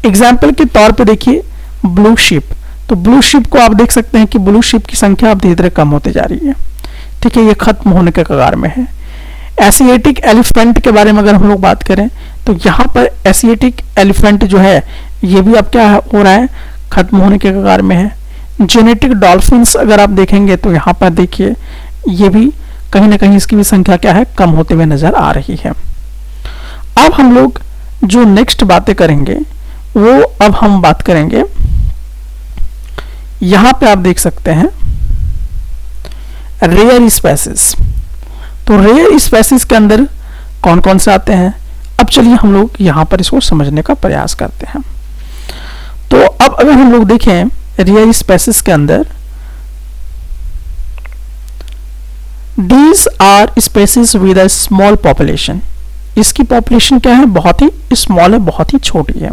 एग्जाम्पल के तौर पे देखिए ब्लू शिप, तो ब्लू शिप को आप देख सकते हैं कि ब्लू शिप की संख्या अब धीरे धीरे कम होती जा रही है, ठीक है, ये खत्म होने के कगार में है। एशियाटिक एलिफेंट के बारे में अगर हम लोग बात करें तो यहाँ पर एशियाटिक एलिफेंट जो है ये भी अब क्या हो रहा है, खत्म होने के कगार में है। जेनेटिक डॉल्फिन्स अगर आप देखेंगे तो यहाँ पर देखिए ये भी कहीं ना कहीं इसकी भी संख्या क्या है, कम होते हुए नजर आ रही है। अब हम लोग जो नेक्स्ट बातें करेंगे वो अब हम बात करेंगे, यहां पे आप देख सकते हैं रेयर स्पेसिस। तो रेयर स्पेसिस के अंदर कौन कौन से आते हैं, अब चलिए हम लोग यहां पर इसको समझने का प्रयास करते हैं। तो अब अगर हम लोग देखें रेयर स्पेसिस के अंदर These are species with a small population. इसकी पॉपुलेशन क्या है, बहुत ही स्मॉल है, बहुत ही छोटी है,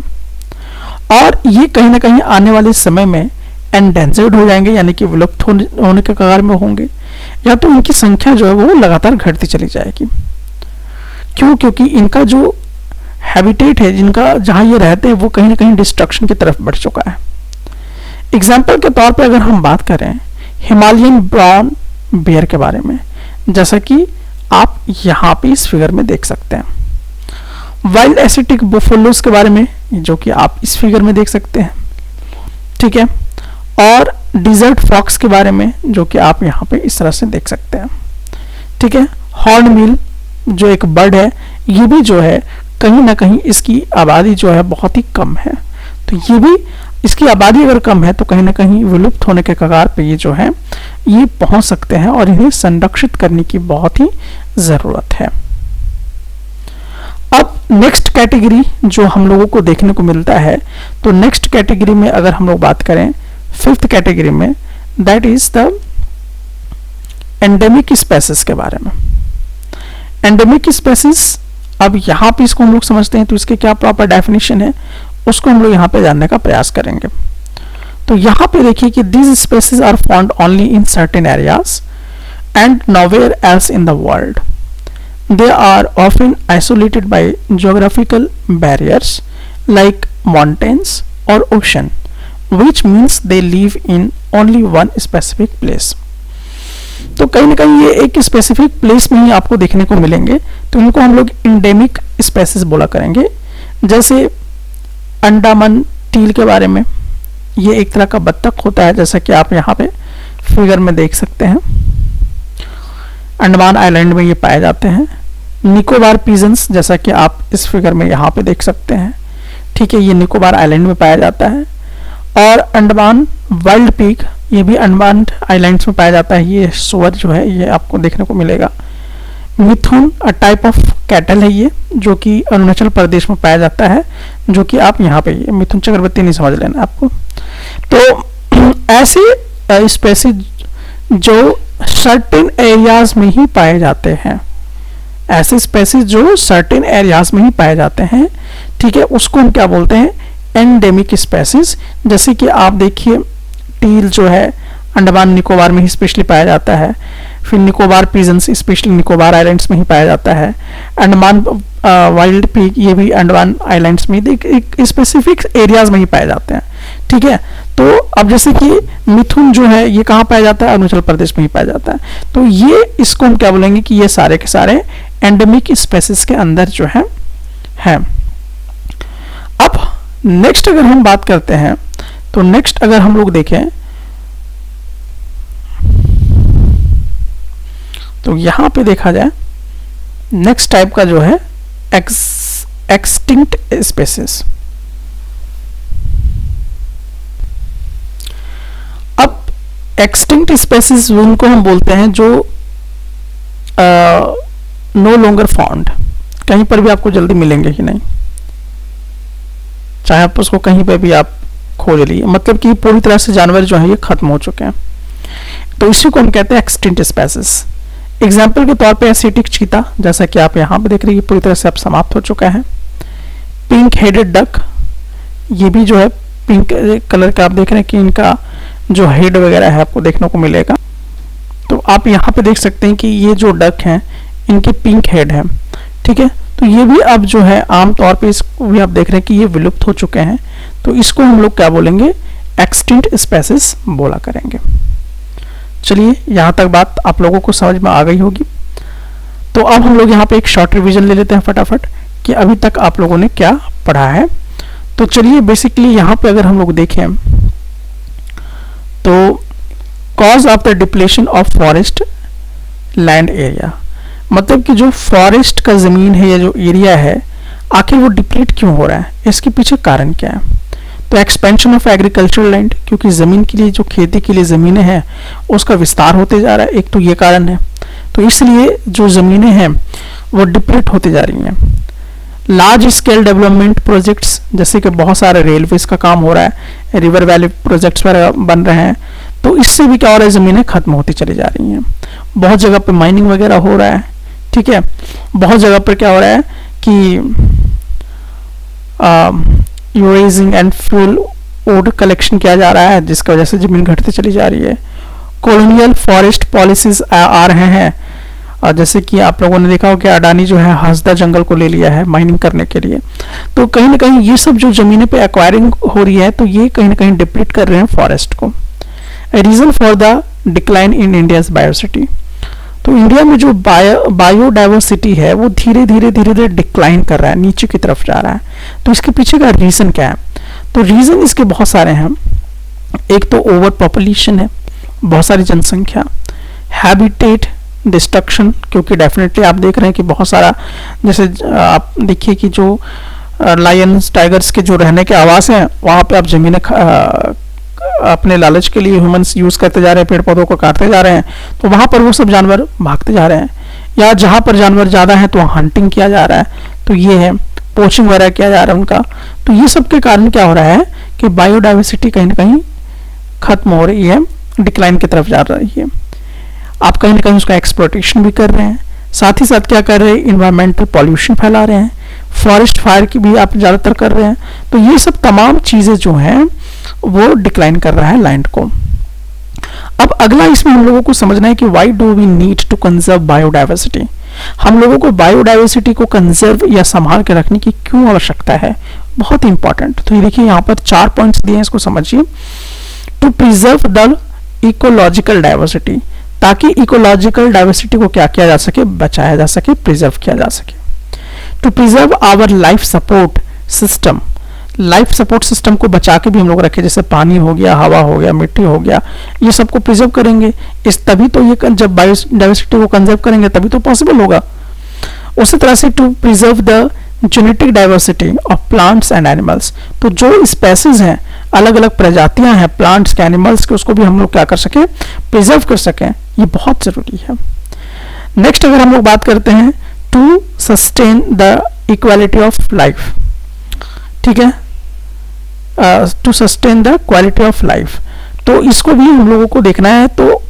और ये कहीं ना कहीं आने वाले समय में एंडेंजर्ड हो जाएंगे, यानी कि विलुप्त होने के कगार में होंगे, या तो इनकी संख्या जो है वो लगातार घटती चली जाएगी। क्यों? क्योंकि इनका जो हैबिटेट है, जिनका जहाँ ये रहते हैं, वो कहीं ना कहीं डिस्ट्रक्शन की तरफ बढ़ चुका है। एग्जाम्पल के तौर पर अगर हम बात करें हिमालयन ब्राउन बेयर के बारे में, जैसा कि आप यहाँ पे इस फिगर में देख सकते हैं। वाइल्ड एसिटिक बुफेलोस के बारे में, जो कि आप इस फिगर में देख सकते हैं, ठीक है, और डिजर्ट फॉक्स के बारे में, जो कि आप यहाँ पे इस तरह से देख सकते हैं, ठीक है। हॉर्नबिल जो एक बर्ड है, ये भी जो है कहीं ना कहीं इसकी आबादी जो है बहुत ही कम है, तो ये भी, इसकी आबादी अगर कम है तो कहीं ना कहीं विलुप्त होने के कगार पे ये जो है ये पहुंच सकते हैं, और इन्हें संरक्षित करने की बहुत ही जरूरत है। अब नेक्स्ट कैटेगरी जो हम लोगों को देखने को मिलता है, तो नेक्स्ट कैटेगरी में अगर हम लोग बात करें फिफ्थ कैटेगरी में, that is the endemic species के बारे में। एंडेमिक स्पेसीज, अब यहाँ पे इसको हम लोग समझते हैं, तो इसके क्या प्रॉपर डेफिनेशन है उसको हम लोग यहाँ पे जानने का प्रयास करेंगे। तो यहाँ पे देखिए कि these species are found only in certain areas and nowhere else in the world. They are often isolated by geographical barriers like mountains or ocean, which means they live in only one specific place. तो कहीं ना कहीं ये एक specific place में ही आपको देखने को मिलेंगे, तो इनको हम लोग इंडेमिक स्पेसीज बोला करेंगे। जैसे अंडमान टील के बारे में, ये एक तरह का बत्तख होता है, जैसा कि आप यहाँ पे फिगर में देख सकते हैं, अंडमान आइलैंड में ये पाए जाते हैं। निकोबार पिजन्स, जैसा कि आप इस फिगर में यहाँ पे देख सकते हैं, ठीक है, ये निकोबार आइलैंड में पाया जाता है। और अंडमान वाइल्ड पिग, ये भी अंडमान आइलैंड्स में पाया जाता है, ये सुअर जो है ये आपको देखने को मिलेगा। मिथुन टाइप ऑफ कैटल है ये, जो कि अरुणाचल प्रदेश में पाया जाता है, जो कि आप यहाँ पे ये मिथुन चक्रवर्ती नहीं समझ लेना आपको। तो ऐसे स्पेसीज जो सर्टेन एरियाज में ही पाए जाते हैं, ऐसे स्पेसीज जो सर्टेन एरियाज में ही पाए जाते हैं, ठीक है, उसको हम क्या बोलते हैं, एंडेमिक स्पेसीज। जैसे कि आप देखिए टील जो है अंडमान निकोबार में ही स्पेशली पाया जाता है, फिर Nicobar pigeons specially Nicobar islands में ही पाया जाता है, अंडमान वाइल्ड पिग ये भी अंडमान आइलैंड्स में एक स्पेसिफिक एरियाज में ही पाए जाते हैं, ठीक है। तो अब जैसे कि मिथुन जो है ये कहाँ पाया जाता है, अरुणाचल प्रदेश में ही पाया जाता है, तो ये इसको हम क्या बोलेंगे कि ये सारे के सारे एंडेमिक स्पेसीज के अंदर जो है। अब नेक्स्ट अगर हम बात करते हैं, तो नेक्स्ट अगर हम लोग देखें तो यहां पे देखा जाए नेक्स्ट टाइप का जो है एक्सटिंक्ट स्पेसीज। अब एक्सटिंक्ट स्पेसीज उनको हम बोलते हैं जो नो लॉन्गर फाउंड, कहीं पर भी आपको जल्दी मिलेंगे ही नहीं, चाहे आप उसको कहीं पर भी आप खोज लिए, मतलब कि पूरी तरह से जानवर जो है ये खत्म हो चुके हैं, तो इसी को हम कहते हैं एक्सटिंक्ट स्पेसीज। एग्जाम्पल के तौर पे एसिटिक चीता, जैसा कि आप यहाँ पे देख रहे हैं, पूरी तरह से अब समाप्त हो चुका है। पिंक हेडेड डक, ये भी जो है पिंक कलर का आप देख रहे हैं कि इनका जो हेड वगैरह है आपको देखने को मिलेगा। तो आप यहाँ पे देख सकते हैं कि ये जो डक हैं इनके पिंक हेड है, ठीक है, तो ये भी अब जो है आमतौर पे इसको भी आप देख रहे हैं कि ये विलुप्त हो चुके हैं, तो इसको हम लोग क्या बोलेंगे, एक्सटिंक्ट स्पेसीज बोला करेंगे। चलिए यहाँ तक बात आप लोगों को समझ में आ गई होगी। तो अब हम लोग यहाँ पे एक शॉर्ट रिवीजन ले लेते हैं फटाफट कि अभी तक आप लोगों ने क्या पढ़ा है। तो चलिए बेसिकली यहाँ पे अगर हम लोग देखें तो cause of the depletion of forest land area, मतलब कि जो फॉरेस्ट का जमीन है या जो एरिया है आखिर वो डिप्लीट क्यों हो रहा है, इसके पीछे कारण क्या है। तो एक्सपेंशन ऑफ एग्रीकल्चरल लैंड, क्योंकि ज़मीन के लिए जो खेती के लिए ज़मीनें हैं उसका विस्तार होते जा रहा है, एक तो ये कारण है, तो इसलिए जो ज़मीनें हैं वो डिप्लीट होती जा रही हैं। लार्ज स्केल डेवलपमेंट प्रोजेक्ट्स, जैसे कि बहुत सारे रेलवेज का काम हो रहा है, रिवर वैली प्रोजेक्ट्स वगैरह बन रहे हैं, तो इससे भी क्या हो रहा है, ज़मीनें खत्म होती चली जा रही हैं। बहुत जगह पे माइनिंग वगैरह हो रहा है, ठीक है। बहुत जगह पर क्या हो रहा है कि यूरेजिंग एंड फ्यूल वुड कलेक्शन किया जा रहा है, जिसकी वजह से ज़मीन घटती चली जा रही है। कॉलोनियल फॉरेस्ट पॉलिसीज आ रहे हैं, और जैसे कि आप लोगों ने देखा हो कि अडानी जो है हंसदा जंगल को ले लिया है माइनिंग करने के लिए। तो कहीं ना कहीं ये सब जो ज़मीनें पे एक्वायरिंग हो रही है, तो ये कहीं ना कहीं डिप्लीट कर रहे हैं फॉरेस्ट को। Reason for the decline in India's biodiversity, तो इंडिया में जो बायोडाइवर्सिटी है वो धीरे धीरे डिक्लाइन कर रहा है, नीचे की तरफ जा रहा है। तो इसके पीछे का रीज़न क्या है? तो रीज़न इसके बहुत सारे हैं। एक तो ओवर पॉपुलेशन है, बहुत सारी जनसंख्या, हैबिटेट डिस्ट्रक्शन, क्योंकि डेफिनेटली आप देख रहे हैं कि बहुत सारा, जैसे आप देखिए कि जो लायंस टाइगर्स के जो रहने के आवास हैं, वहाँ पे आप ज़मीनें अपने लालच के लिए ह्यूमंस यूज़ करते जा रहे हैं, पेड़ पौधों को काटते जा रहे हैं, तो वहाँ पर वो सब जानवर भागते जा रहे हैं। या जहाँ पर जानवर ज़्यादा हैं तो वहाँ हंटिंग किया जा रहा है, तो ये है पोचिंग वगैरह किया जा रहा है उनका। तो ये सब के कारण क्या हो रहा है कि बायोडाइवर्सिटी कहीं ना कहीं खत्म हो रही है, डिक्लाइन की तरफ जा रही है। आप कहीं ना कहीं उसका एक्सप्लॉयटेशन भी कर रहे हैं, साथ ही साथ क्या कर रहे हैं, इन्वायरमेंटल पॉल्यूशन फैला रहे हैं, फॉरेस्ट फायर की भी आप ज़्यादातर कर रहे हैं। तो ये सब तमाम चीज़ें जो हैं वो डिक्लाइन कर रहा है लैंड को। अब अगला इसमें हम लोगों को समझना है कि why do we need to conserve biodiversity, हम लोगों को बायोडाइवर्सिटी को कंजर्व या संभाल के रखने की क्यों आवश्यकता है, बहुत इंपॉर्टेंट। तो ये देखिए यहाँ पर 4 पॉइंट्स दिए हैं, इसको समझिए। To preserve the ecological diversity, ताकि इकोलॉजिकल डाइवर्सिटी को क्या किया जा सके, बचाया जा सके, प्रिजर्व किया जा सके। To preserve our life support system, life support system को बचा के भी हम लोग रखें, जैसे पानी हो गया, हवा हो गया, मिट्टी हो गया, ये सबको प्रिजर्व करेंगे, इस तभी तो ये जब बायोडाइवर्सिटी को कंजर्व करेंगे तभी तो पॉसिबल होगा। उसी तरह से to preserve the genetic diversity of plants and animals, तो जो स्पेसीज हैं, अलग अलग प्रजातियां हैं प्लांट्स के, एनिमल्स के, उसको भी हम लोग क्या कर सकें, प्रिजर्व कर सकें, ये बहुत जरूरी है। नेक्स्ट अगर हम लोग बात करते हैं to sustain the equality of life, ठीक है, to sustain the quality of life, तो इसको भी हम लोगों को देखना है। तो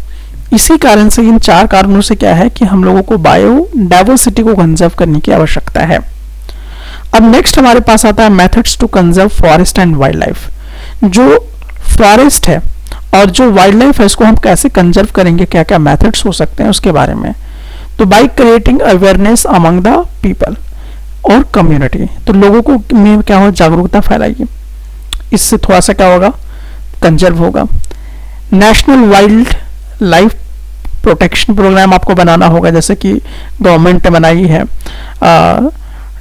इसी कारण से, इन 4 कारणों से क्या है कि हम लोगों को बायोडाइवर्सिटी को कंजर्व करने की आवश्यकता है। अब नेक्स्ट हमारे पास आता है methods to conserve forest and wild life. जो फॉरेस्ट है और जो वाइल्ड लाइफ है, इसको हम कैसे कंजर्व करेंगे, क्या क्या मेथड्स हो सकते हैं उसके बारे में। तो by creating awareness among the people और कम्युनिटी, तो लोगों को में क्या हो, जागरूकता फैलाइए, इससे थोड़ा सा क्या होगा, कंजर्व होगा। National wildlife protection programme आपको बनाना होगा, जैसे कि गवर्नमेंट ने बनाई है,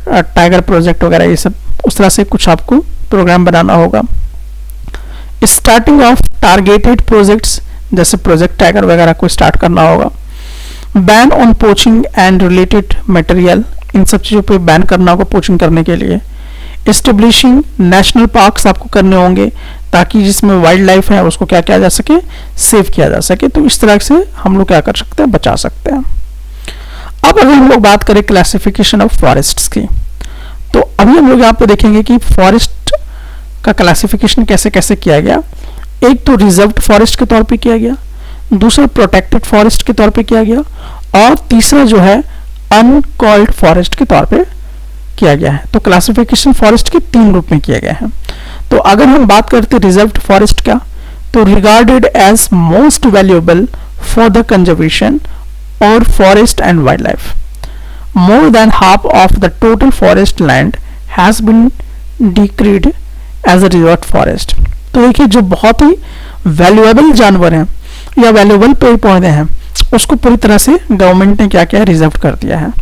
टाइगर प्रोजेक्ट वगैरह, ये सब उस तरह से कुछ आपको प्रोग्राम बनाना होगा। स्टार्टिंग ऑफ टारगेटेड प्रोजेक्ट्स, जैसे प्रोजेक्ट टाइगर वगैरह को स्टार्ट करना होगा। Ban on poaching and related material, इन सब चीज़ों पे बैन करना होगा पोचिंग करने के लिए। एस्टेब्लिशिंग नेशनल पार्क्स आपको करने होंगे, ताकि जिसमें वाइल्ड लाइफ है उसको क्या किया जा सके, सेव किया जा सके। तो इस तरह से हम लोग क्या कर सकते हैं, बचा सकते हैं। अब अगर हम लोग बात करें क्लासिफिकेशन ऑफ फॉरेस्ट्स की, तो अभी हम लोग यहाँ पे देखेंगे कि फॉरेस्ट का क्लासिफिकेशन कैसे कैसे किया गया। एक तो रिजर्व्ड फॉरेस्ट के तौर पे किया गया, दूसरा प्रोटेक्टेड फॉरेस्ट के तौर पे किया गया, और तीसरा जो है अनकॉल्ड फॉरेस्ट के तौर पे किया गया है। तो क्लासिफिकेशन फॉरेस्ट के 3 रूप में किया गया है। तो अगर हम बात करते हैं रिजर्व्ड फॉरेस्ट का, तो regarded as most valuable for the conservation और forest and wild life, more than half of the total forest land has been decreed as a reserved forest. तो देखिए, जो बहुत ही वैल्यूएबल जानवर हैं या वैल्यूएबल पेड़ पौधे हैं, उसको पूरी तरह से गवर्नमेंट ने क्या किया, रिजर्व कर दिया है,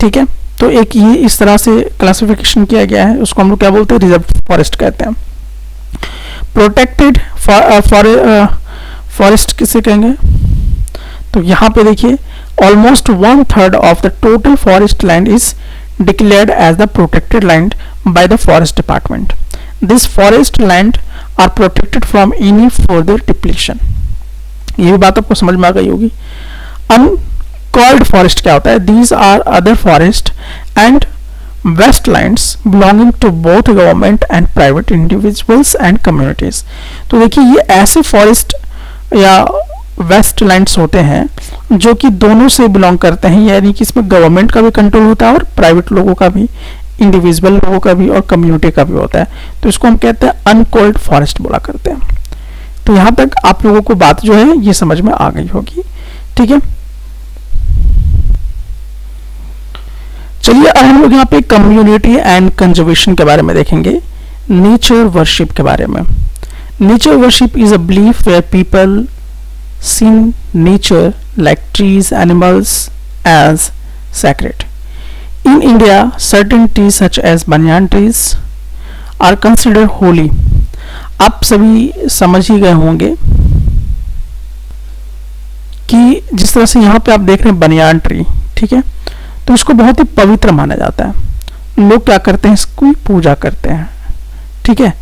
ठीक है। तो एक ये इस तरह से क्लासिफिकेशन किया गया है, उसको हम लोग क्या बोलते हैं, रिजर्व फॉरेस्ट कहते हैं। प्रोटेक्टेड फॉरेस्ट किसे कहेंगे, तो यहाँ पे देखिए almost 1/3 of the total forest land is declared as the protected land by the forest department. This forest land are protected from any further depletion. ये भी बात आपको समझ में आ गई होगी। अनकॉल्ड फॉरेस्ट क्या होता है, these are other forest and waste lands belonging to both government and private individuals and communities. तो देखिए ये ऐसे फॉरेस्ट या वेस्ट लैंड्स होते हैं जो कि दोनों से बिलोंग करते हैं, यानी कि इसमें गवर्नमेंट का भी कंट्रोल होता है और प्राइवेट लोगों का भी, इंडिविजुअल लोगों का भी और कम्युनिटी का भी होता है। तो इसको हम कहते हैं अनकोल्ड फॉरेस्ट बोला करते हैं। तो यहां तक आप लोगों को बात जो है ये समझ में आ गई होगी, ठीक है। चलिए अब हम लोग यहाँ पे कम्युनिटी एंड कंजर्वेशन के बारे में देखेंगे, नेचर वर्शिप के बारे में। Nature worship is a belief where people see nature like trees, animals as sacred. In India, certain trees such as banyan trees are considered holy. आप सभी समझ ही गए होंगे कि जिस तरह से यहाँ पे आप देख रहे हैं बनियान ट्री, ठीक है, तो इसको बहुत ही पवित्र माना जाता है। लोग क्या करते हैं, इसकी पूजा करते हैं, ठीक है।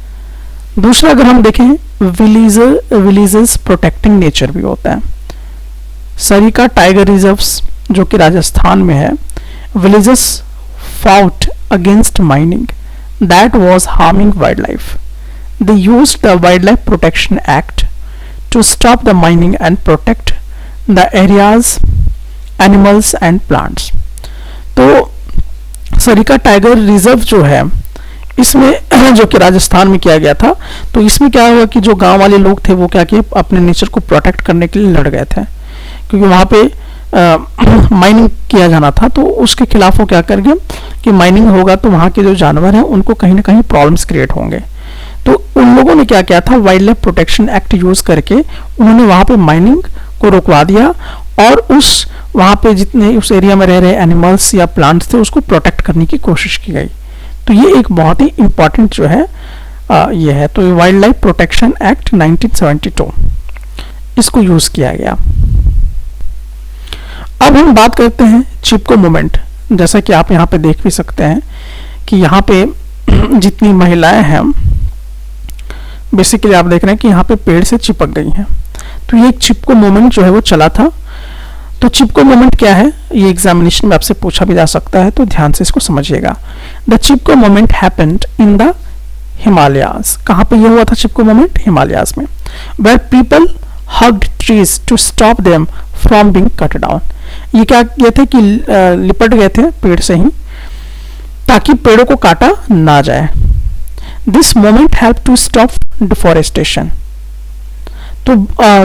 दूसरा अगर हम देखें विलेजेस प्रोटेक्टिंग नेचर भी होता है। सरिका टाइगर रिजर्व्स जो कि राजस्थान में है, villages fought against mining that was harming wildlife. They used the Wildlife Protection Act to stop the mining and protect the areas, animals and plants. तो सरिका टाइगर रिजर्व जो है इसमें जो कि राजस्थान में किया गया था, तो इसमें क्या हुआ कि जो गांव वाले लोग थे वो क्या किए, अपने नेचर को प्रोटेक्ट करने के लिए लड़ गए थे, क्योंकि वहां पे माइनिंग किया जाना था। तो उसके खिलाफ वो क्या कर गए कि माइनिंग होगा तो वहां के जो जानवर हैं उनको कहीं ना कहीं प्रॉब्लम्स क्रिएट होंगे। तो उन लोगों ने क्या किया था, wild life protection act use करके उन्होंने वहां पे माइनिंग को रोकवा दिया और उस वहां पे जितने उस एरिया में रह रहे एनिमल्स या प्लांट्स थे उसको प्रोटेक्ट करने की कोशिश की गई। तो ये एक बहुत ही इंपॉर्टेंट जो है ये है। तो ये वाइल्ड लाइफ प्रोटेक्शन एक्ट 1972 इसको यूज किया गया। अब हम बात करते हैं चिपको मूवमेंट। जैसा कि आप यहाँ पे देख भी सकते हैं कि यहाँ पे जितनी महिलाएं हैं बेसिकली आप देख रहे हैं कि यहाँ पे पेड़ से चिपक गई हैं। तो ये एक चिपको मूवमेंट जो है वो चला था। तो चिपको मूवमेंट क्या है, ये एग्जामिनेशन में आपसे पूछा भी जा सकता है, तो ध्यान से इसको समझिएगा। The Chipko movement happened in the Himalayas. कहाँ पे ये हुआ था चिपको मूवमेंट, हिमालयाज में। Where people hugged trees to stop them from being cut down. ये क्या किए थे कि लिपट गए थे पेड़ से ही ताकि पेड़ों को काटा ना जाए। This movement help to stop deforestation. तो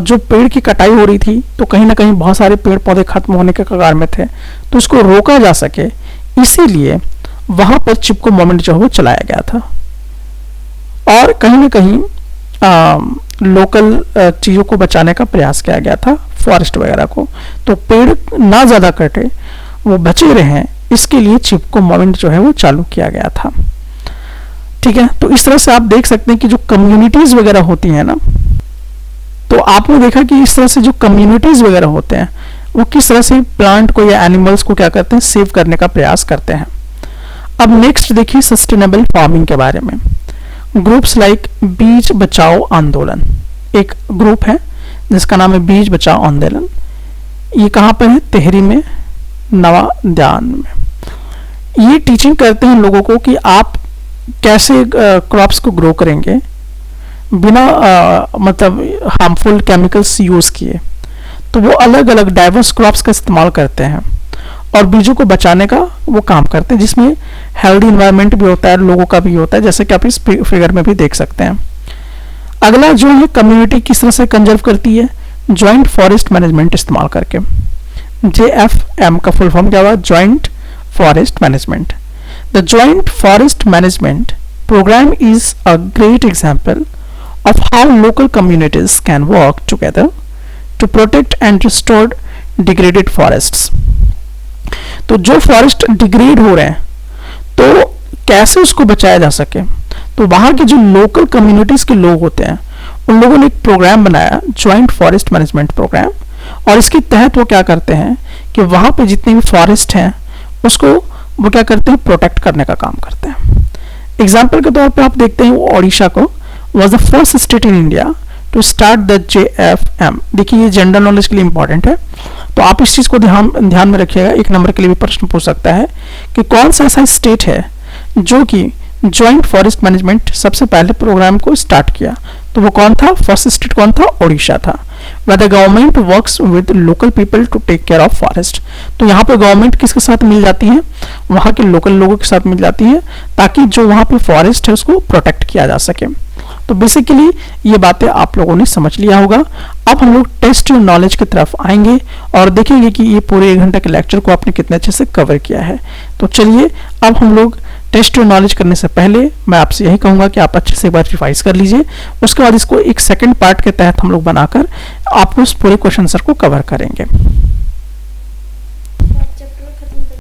जो पेड़ की कटाई हो रही थी तो कहीं ना कहीं बहुत सारे पेड़ पौधे खत्म होने के कगार में थे, तो उसको रोका जा सके इसीलिए वहां पर चिपको मूवमेंट जो है वो चलाया गया था। और कहीं ना कहीं लोकल चीजों को बचाने का प्रयास किया गया था, फॉरेस्ट वगैरह को। तो पेड़ ना ज्यादा कटे, वो बचे रहे, इसके लिए चिपको मूवमेंट जो है वो चालू किया गया था, ठीक है। तो इस तरह से आप देख सकते हैं कि जो कम्युनिटीज वगैरह होती हैं ना, तो आपने देखा कि इस तरह से जो कम्युनिटीज वगैरह होते हैं वो किस तरह से प्लांट को या एनिमल्स को क्या करते हैं, सेव करने का प्रयास करते हैं। अब नेक्स्ट देखिए सस्टेनेबल फार्मिंग के बारे में। ग्रुप्स लाइक बीज बचाओ आंदोलन, एक ग्रुप है जिसका नाम है बीज बचाओ आंदोलन। ये कहाँ पर है, टिहरी में, नवाद्यान में। ये टीचिंग करते हैं लोगों को कि आप कैसे क्रॉप्स को ग्रो करेंगे बिना मतलब हार्मफुल केमिकल्स यूज किए। तो वो अलग अलग डाइवर्स क्रॉप्स का इस्तेमाल करते हैं और बीजों को बचाने का वो काम करते हैं, जिसमें हेल्दी इन्वायरमेंट भी होता है, लोगों का भी होता है, जैसे कि आप इस फिगर में भी देख सकते हैं। अगला जो है कम्युनिटी किस तरह से कंजर्व करती है, ज्वाइंट फॉरेस्ट मैनेजमेंट इस्तेमाल करके। JFM का फुल फॉर्म क्या हुआ, joint forest management. The joint forest management programme is a great example of how local communities can work together to protect and restore degraded forests. तो जो forest degrade हो रहे हैं तो कैसे उसको बचाया जा सके, तो वहां के जो लोकल कम्युनिटीज के लोग होते हैं उन लोगों ने एक प्रोग्राम बनाया, ज्वाइंट फॉरेस्ट मैनेजमेंट प्रोग्राम। और इसके तहत वो क्या करते हैं कि वहां पे जितने भी फॉरेस्ट हैं उसको वो क्या करते हैं, प्रोटेक्ट करने का काम करते हैं। एग्जाम्पल के तौर पे आप देखते हैं ओडिशा को was the first state in India to start the JFM। देखिए ये जनरल नॉलेज के लिए इंपॉर्टेंट है। तो आप इस चीज को ध्यान में रखिएगा। एक नंबर के लिए भी प्रश्न पूछ सकता है कि कौन सा ऐसा स्टेट है जो कि जॉइंट फॉरेस्ट मैनेजमेंट सबसे पहले प्रोग्राम को स्टार्ट किया। तो वो कौन था? फर्स्ट स्टेट कौन था? ओडिशा था। where the government works with local people to take care of forest। तो यहाँ पे गवर्नमेंट किसके साथ मिल जाती है? वहाँ के लोकल लोगों के साथ मिल जाती है, ताकि जो वहाँ पे फॉरेस्ट है उसको प्रोटेक्ट किया जा सके। तो बेसिकली ये बातें आप लोगों ने समझ लिया होगा। अब हम लोग टेस्ट योर नॉलेज की तरफ आएंगे और देखेंगे कि ये पूरे 1 घंटे के लेक्चर को आपने कितने अच्छे से कवर किया है। तो चलिए अब हम लोग टेस्ट योर नॉलेज करने से पहले मैं आपसे यही कहूंगा कि आप अच्छे से एक बार रिवाइज कर लीजिए। उसके बाद इसको एक सेकंड पार्ट के तहत हम लोग बनाकर आपको उस पूरे क्वेश्चन आंसर को कवर करेंगे।